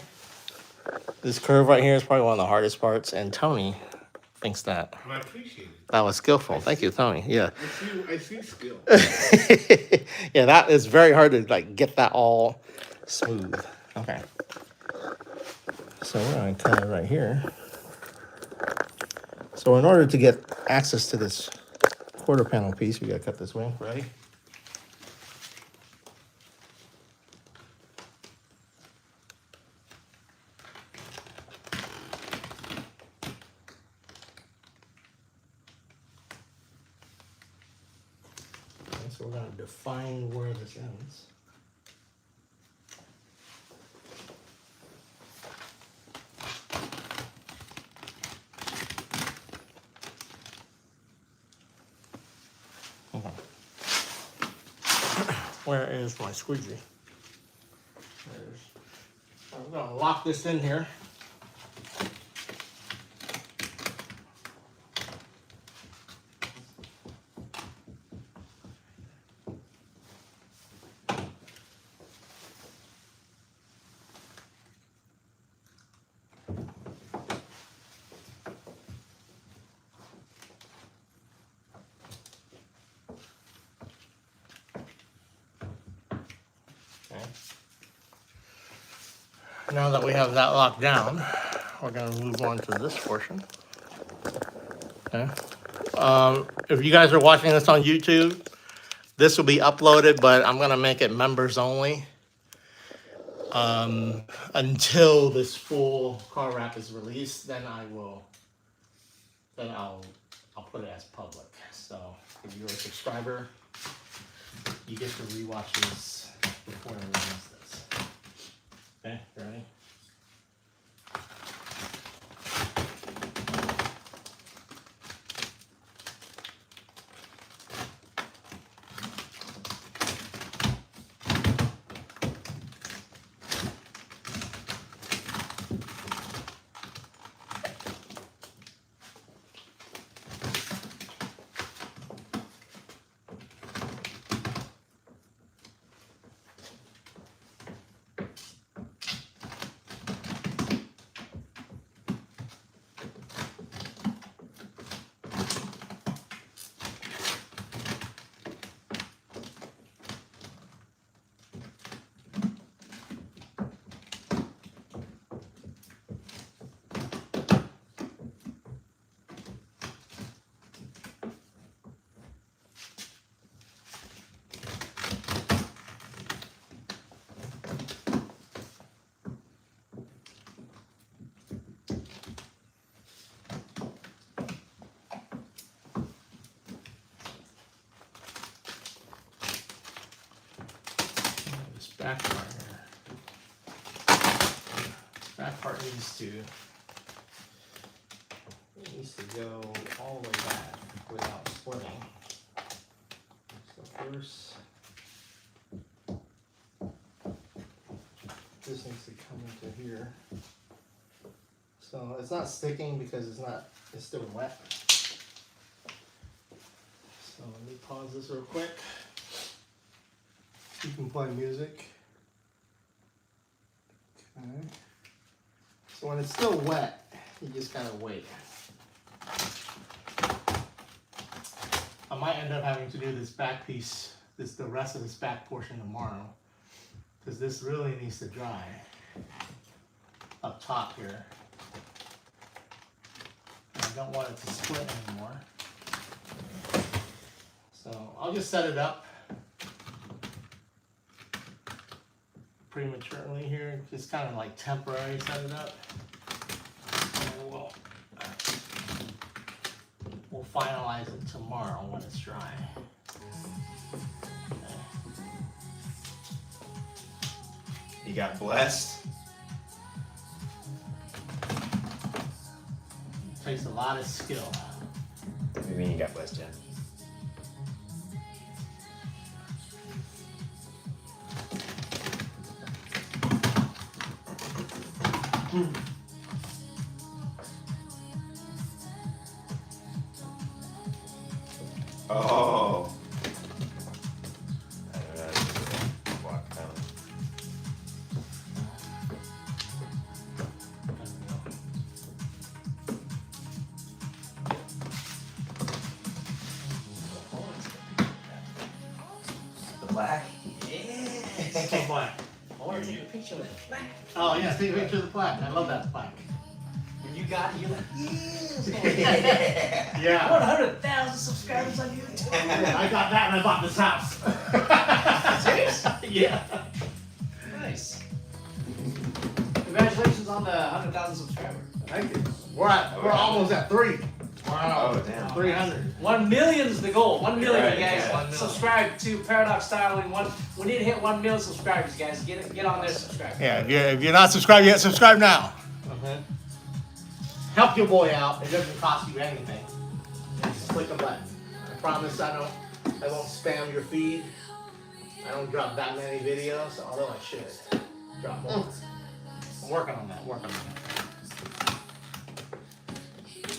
This curve right here is probably one of the hardest parts, and Tony thinks that I appreciate it. that was skillful. Thank you, Tony. Yeah. I see skill. Yeah, that is very hard to like get that all smooth. Okay. So we're gonna cut it right here. So in order to get access to this quarter panel piece, we gotta cut this wing. Ready? Okay, so we're gonna define where this ends. Okay. Where is my squeegee? I'm gonna lock this in here. Okay. Now that we have that locked down, we're gonna move on to this portion. Okay. If you guys are watching this on YouTube, this will be uploaded, but I'm gonna make it members only. Until this full car wrap is released, then I'll put it as public. So if you're a subscriber, you get to rewatch this before I release this. Okay, ready? This back part here. Back part needs to go all the way back without splitting. So first, this needs to come into here. So it's not sticking because it's still wet. So let me pause this real quick. You can play music. Okay. So when it's still wet, you just gotta wait. I might end up having to do this back piece, the rest of this back portion tomorrow, because this really needs to dry up top here. And I don't want it to split anymore. So So I'll just set it up prematurely here, just kind of like temporary set it up. And we'll finalize it tomorrow when it's dry. You got blessed. Takes a lot of skill. What do you mean you got blessed, Jen? Oh. I don't know. Walk down. The black. Yes. What? I want to take a picture of it. Oh yeah, take a picture of the plaque. I love that plaque. When you got it, you're like, yes. I Yeah. want 100,000 subscribers on YouTube. Yeah, I got that and I bought this house. Serious? Yeah. Nice. Congratulations on the 100,000 subscribers. Thank you. We're almost at 3. Wow. Oh, damn. 300. 1 million is the goal. 1 million, Right, you guys. yeah. 1 million. Subscribe to Paradox Styling. We need to hit 1 million subscribers, guys. Get on there, subscribe. Yeah, if you're not subscribed yet, subscribe now. Help your boy out. It doesn't cost you anything. Just click a button. I promise I won't spam your feed. I don't drop that many videos, although I should drop more. I'm working on that.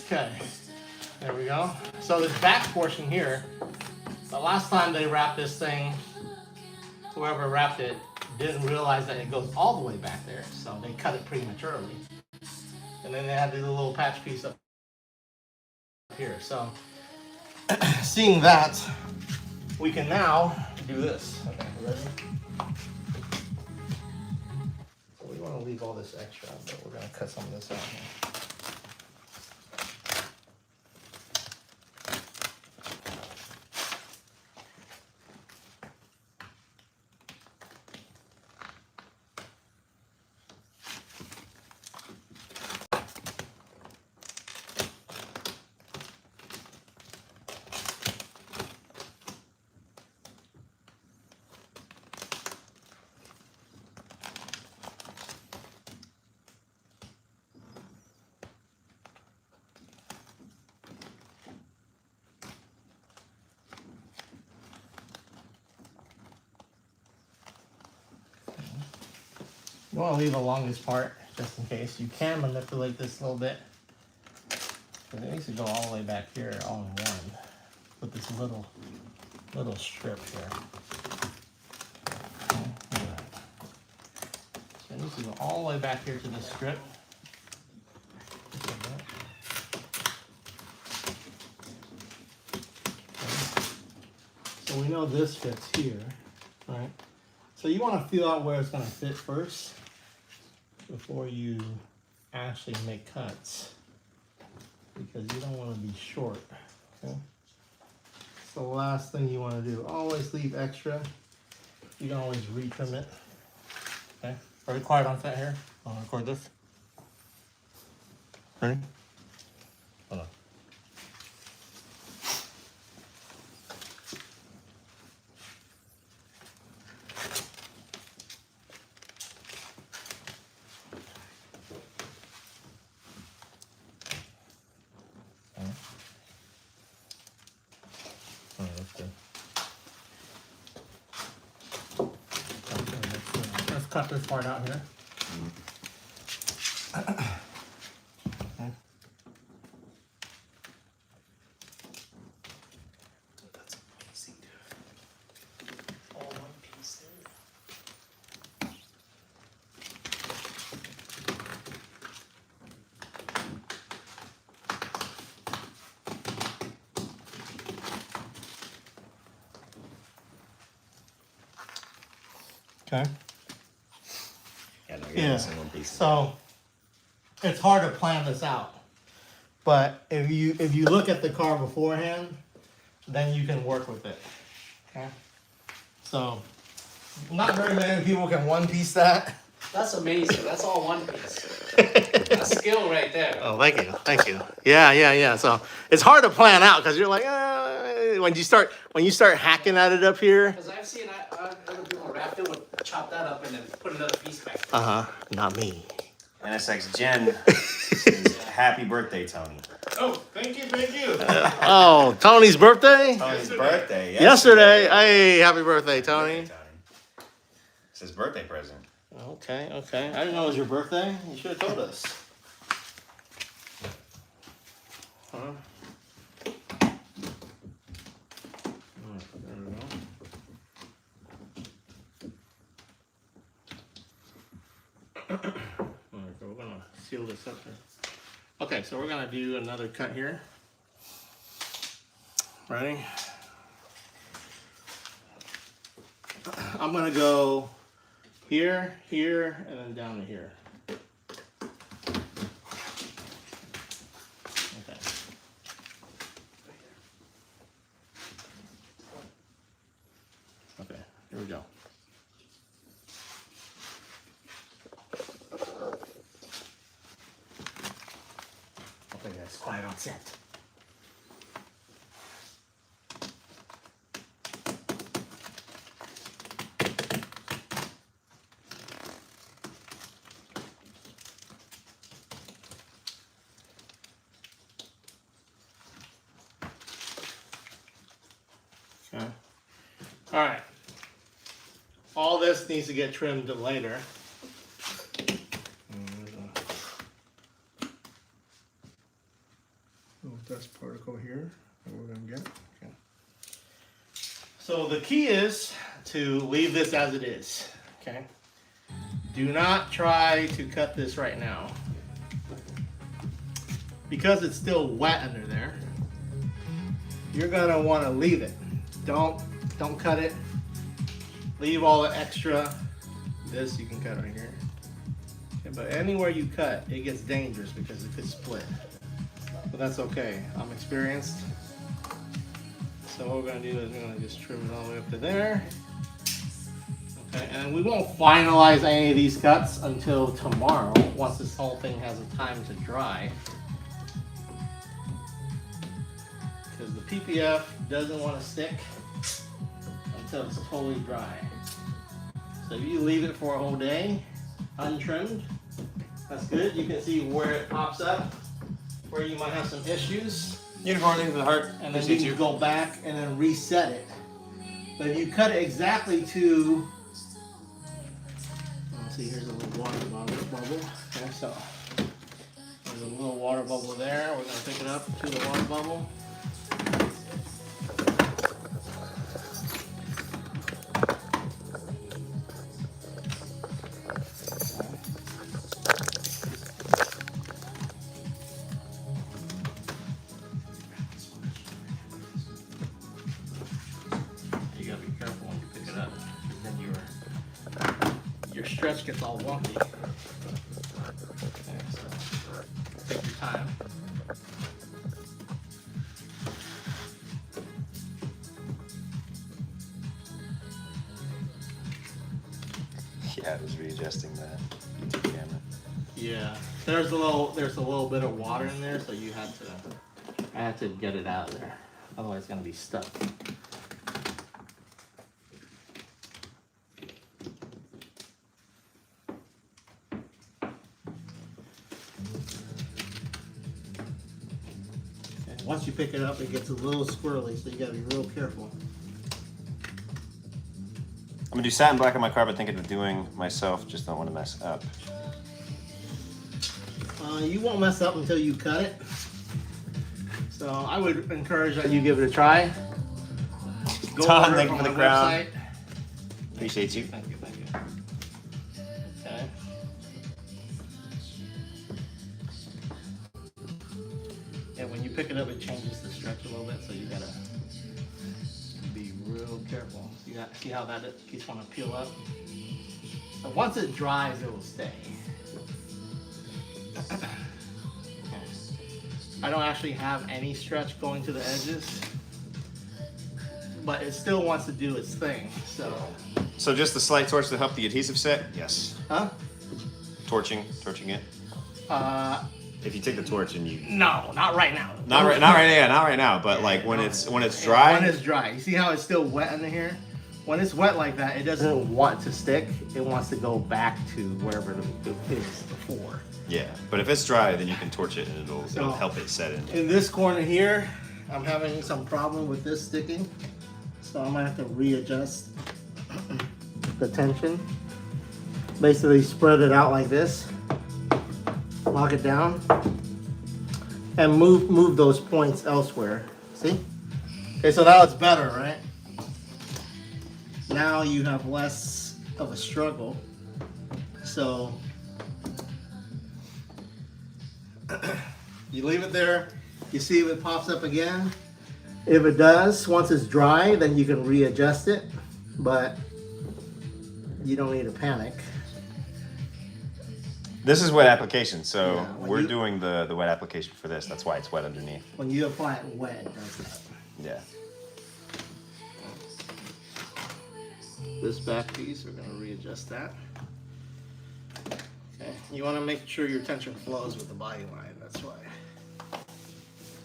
Okay, there we go. So this back portion here, the last time they wrapped this thing, whoever wrapped it didn't realize that it goes all the way back there, so they cut it prematurely. And then they had the little patch piece up here. So seeing that, we can now do this. Okay, ready? So we want to leave all this extra, but we're going to cut some of this out here. You want to leave along this part just in case. You can manipulate this a little bit. But it needs to go all the way back here all in one with this little strip here. Okay. So it needs to go all the way back here to this strip. Just like that. Okay. So we know this fits here, right? So you want to feel out where it's going to fit first before you actually make cuts, because you don't want to be short. Okay? So the last thing you want to do, always leave extra. You can always retrim it. Okay? Are we quiet on set here? I'll record this. Ready? Hold on. Let's cut this part out here. Okay. That's amazing, dude. All one piece there. Okay. Yeah, no, Yeah. this in one piece. So it's hard to plan this out, but if you look at the car beforehand, then you can work with it. Okay. So, not very many people can one piece that. That's amazing. That's all one piece. That's skill right there. Oh, thank you. Yeah. So it's hard to plan out because you're like, when you start hacking at it up here. Because I've seen other people wrap it with chop that up and then put another piece back. Not me. NSX Jen says, happy birthday, Tony. Oh, thank you, thank you. Oh, Tony's birthday? Tony's birthday. Yesterday. Hey, happy birthday, Tony. It's his birthday present. Okay. I didn't know it was your birthday. You should have told us. Huh? There we go. Alright, so we're gonna seal this up here. Okay, so we're gonna do another cut here. Ready? I'm gonna go here, here, and then down to here. Okay. Okay, here we go. Okay guys, quiet on set. Okay. All right. All this needs to get trimmed later. Dust particle here that we're gonna get. Okay. So the key is to leave this as it is. Okay. Do not try to cut this right now because it's still wet under there. You're gonna want to leave it. Don't cut it. Leave all the extra. This you can cut right here. Okay, but anywhere you cut, it gets dangerous because it could split. But that's okay. I'm experienced. So what we're gonna do is we're gonna just trim it all the way up to there. Okay, and we won't finalize any of these cuts until tomorrow, once this whole thing has a time to dry. Because the PPF doesn't want to stick until it's totally dry. So if you leave it for a whole day, untrimmed, that's good. You can see where it pops up, where you might have some issues. Unicorn, thank you for the heart. And then you can go back and then reset it. But if you cut it exactly to, let's see, here's a little water bubble. Okay, so there's a little water bubble there. We're gonna pick it up to the water bubble. You gotta be careful when you pick it up, then your stretch gets all wonky. Okay, so take your time. Yeah, I was readjusting the YouTube camera. Yeah, there's a little bit of water in there, so I had to get it out of there. Otherwise, it's gonna be stuck. Okay, once you pick it up, it gets a little squirrely, so you gotta be real careful. I'm gonna do satin black on my car, but thinking of doing myself, just don't want to mess up. You won't mess up until you cut it. So I would encourage that you give it a try. Go Don, order thank you from for the my crown. website. Appreciate you. Thank you. Okay. Yeah, when you pick it up, it changes the stretch a little bit, so you gotta be real careful. So you got see how that keeps wanting to peel up. So once it dries, it will stay. Okay. I don't actually have any stretch going to the edges. but it still wants to do its thing. So just the slight torch to help the adhesive set? Yes. Huh? Torching it. If you take the torch and you No, not right now. not right now, but like when it's dry. When it's dry, you see how it's still wet under here? When it's wet like that, it doesn't want to stick. It wants to go back to wherever it is before. Yeah, but if it's dry, then you can torch it and it'll help it set in. In this corner here, I'm having some problem with this sticking, so I'm gonna have to readjust the tension. Basically spread it out like this, lock it down, and move those points elsewhere. See? Okay, so now it's better, right? Now you have less of a struggle. So you leave it there, you see if it pops up again. If it does, once it's dry, then you can readjust it, but you don't need to panic. This is wet application, so Yeah, when we're you- doing the wet application for this. That's why it's wet underneath. When you apply it wet, it does that. Yeah. This back piece, we're gonna readjust that. Okay, you wanna make sure your tension flows with the body line, that's why.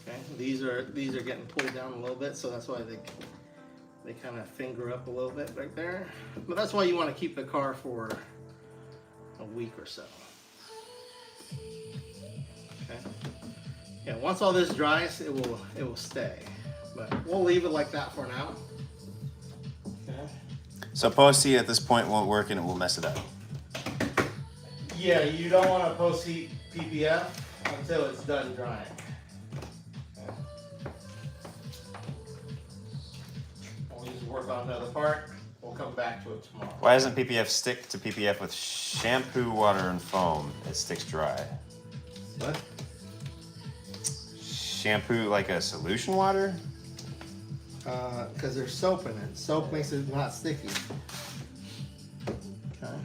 Okay, these are getting pulled down a little bit, so that's why they kind of finger up a little bit right there. But that's why you wanna keep the car for a week or so. Okay. Yeah, once all this dries, it will stay. But we'll leave it like that for now. Okay. So post-heat at this point won't work and it will mess it up. Yeah, you don't want to post heat PPF until it's done drying. Okay. We'll just work on another part. We'll come back to it tomorrow. Why doesn't PPF stick to PPF with shampoo, water, and foam? It sticks dry. What? Shampoo like a solution water? Because there's soap in it. Soap makes it not sticky. Okay.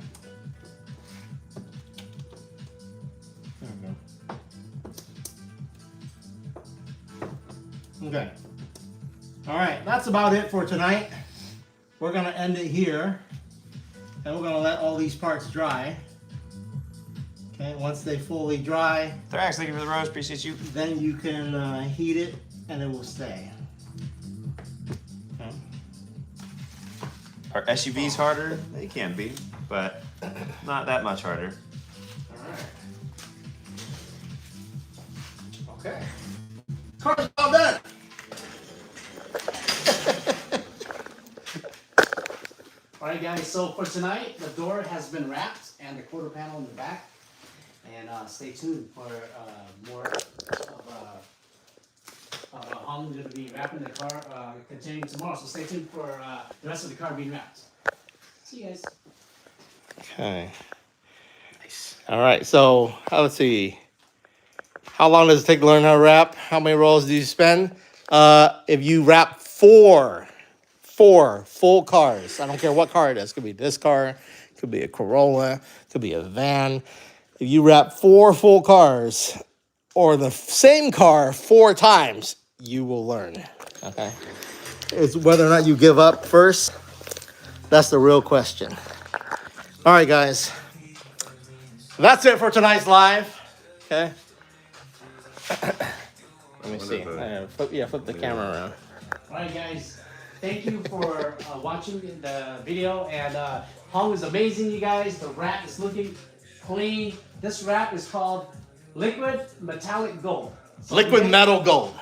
There we go. Okay. All right, that's about it for tonight. We're gonna end it here, and we're gonna let all these parts dry. Okay, once they fully dry, Thrax, thank you for the rose. Appreciate you. then you can heat it, and it will stay. Okay. Are SUVs harder? They can be, but not that much harder. All right. Okay. Car's all done. Alright guys, so for tonight, the door has been wrapped and the quarter panel in the back. And stay tuned for more of Hong going to be wrapping the car, continuing tomorrow. So stay tuned for the rest of the car being wrapped. See you guys. Okay. Nice. All right. So let's see. How long does it take to learn how to wrap? How many rolls do you spend? If you wrap four full cars, I don't care what car it is. It could be this car, it could be a Corolla, it could be a van. If you wrap 4 full cars or the same car 4 times, you will learn. Okay. It's whether or not you give up first. That's the real question. All right, guys. That's it for tonight's live. Okay. Let me see. Flip the camera around. Alright guys, thank you for watching the video. And Hong is amazing, you guys. The wrap is looking clean. This wrap is called Liquid Metallic Gold. So Liquid metal gold.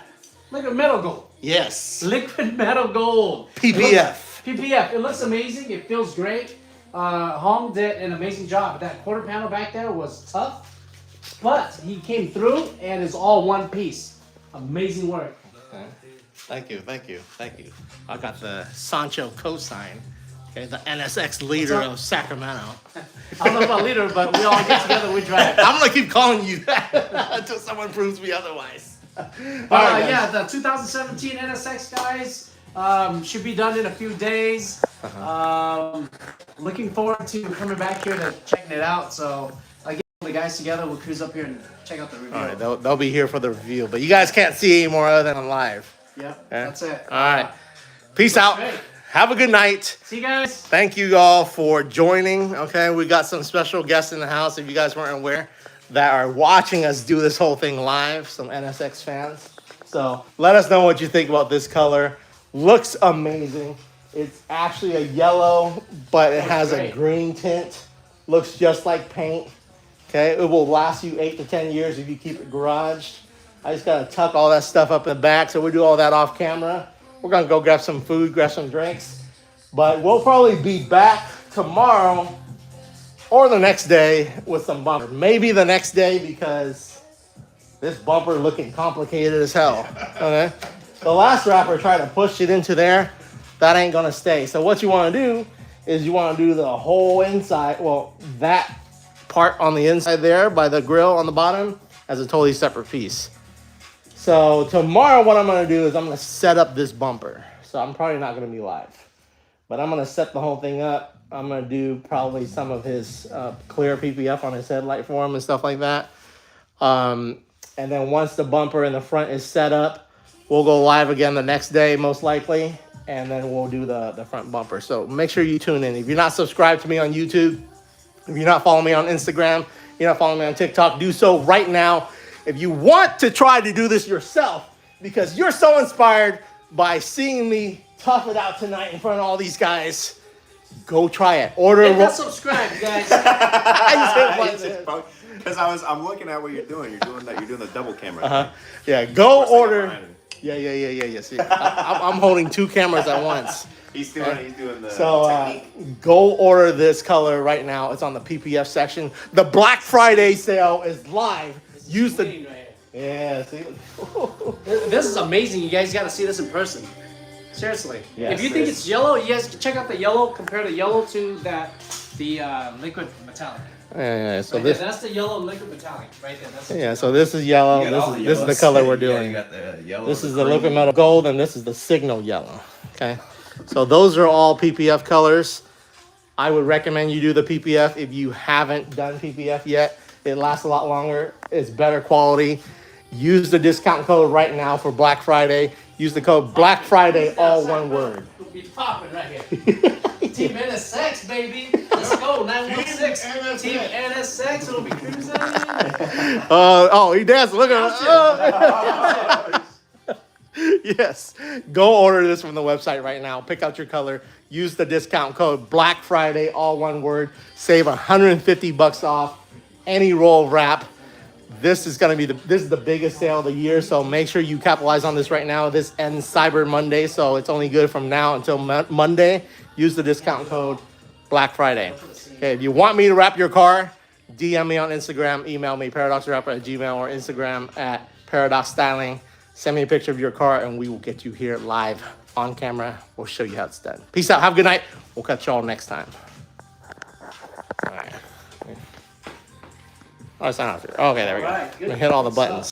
Liquid Metal Gold. Yes. Liquid Metal Gold. PPF. PPF. It looks amazing. It feels great. Hong did an amazing job. That quarter panel back there was tough, but he came through and it's all one piece. Amazing work. Okay. Thank you. I got the Sancho cosign. Okay, the NSX leader What's up? of Sacramento. I don't know about leader, but we all get together, we drive. I'm gonna keep calling you that until someone proves me otherwise. All right, guys. Yeah, the 2017 NSX guys should be done in a few days. Looking forward to coming back here to checking it out. So I get all the guys together. We'll cruise up here and check out the review. All right, they'll be here for the review, but you guys can't see anymore other than on live. Yep, Okay? that's it. All right. Peace Looks out. great. Have a good night. See you guys. Thank you all for joining. Okay, we got some special guests in the house. If you guys weren't aware, that are watching us do this whole thing live. Some NSX fans. So let us know what you think about this color. Looks amazing. It's actually a yellow, but it has a great. green tint. Looks just like paint. Okay, it will last you 8 to 10 years if you keep it garaged. I just gotta tuck all that stuff up in the back, so we do all that off camera. We're gonna go grab some food, grab some drinks, but we'll probably be back tomorrow or the next day with some bumper. Maybe the next day because this bumper looking complicated as hell. Okay, the last wrapper tried to push it into there. That ain't gonna stay. So what you wanna do is you wanna do the whole inside, well, that part on the inside there by the grill on the bottom as a totally separate piece. So tomorrow what I'm gonna do is I'm gonna set up this bumper. So I'm probably not gonna be live, but I'm gonna set the whole thing up. I'm gonna do probably some of his clear PPF on his headlight for him and stuff like that. And then once the bumper in the front is set up, we'll go live again the next day most likely, and then we'll do the front bumper. So make sure you tune in. If you're not subscribed to me on YouTube, if you're not following me on Instagram, you're not following me on TikTok, do so right now. If you want to try to do this yourself, because you're so inspired by seeing me tough it out tonight in front of all these guys, go try it. Order. Hit that subscribe, you guys. Because I'm looking at what you're doing. You're doing that. You're doing the double camera. Uh-huh. Yeah, go Of course I got order. behind him. Yeah. See, I'm holding 2 cameras at once. He's doing the So technique. go order this color right now. It's on the PPF section. The Black Friday sale is live. Use the Clean right here. yeah. See, This is amazing. You guys got to see this in person. Seriously. Yes, if you think this- it's yellow, you guys can check out the yellow. Compare the yellow to the liquid metallic. yeah. So Right this there, that's the yellow liquid metallic right there. That's yeah. So this is yellow. This is the color we're doing. This is the liquid metal gold, and this is the signal yellow. Okay. So those are all PPF colors. I would recommend you do the PPF if you haven't done PPF yet. It lasts a lot longer. It's better quality. Use the discount code right now for Black Friday. Use the code Black Friday, all one word. We'll be popping right here. Team NSX, baby. Let's go. 916. Team NSX. It'll be cruising. Oh, he danced. Look at him. Yes. Go order this from the website right now. Pick out your color. Use the discount code Black Friday, all one word. Save $150 off any roll wrap. This is gonna be the biggest sale of the year, so make sure you capitalize on this right now. This ends Cyber Monday, so it's only good from now until Monday. Use the discount code Black Friday. Okay, if you want me to wrap your car, DM me on Instagram, email me paradoxwrapper@gmail or Instagram at paradoxstyling. Send me a picture of your car and we will get you here live on camera. We'll show you how it's done. Peace out. Have a good night. We'll catch y'all next time. All right. Oh, it's not out there. Okay, there we go. All right, good. Hit all the buttons.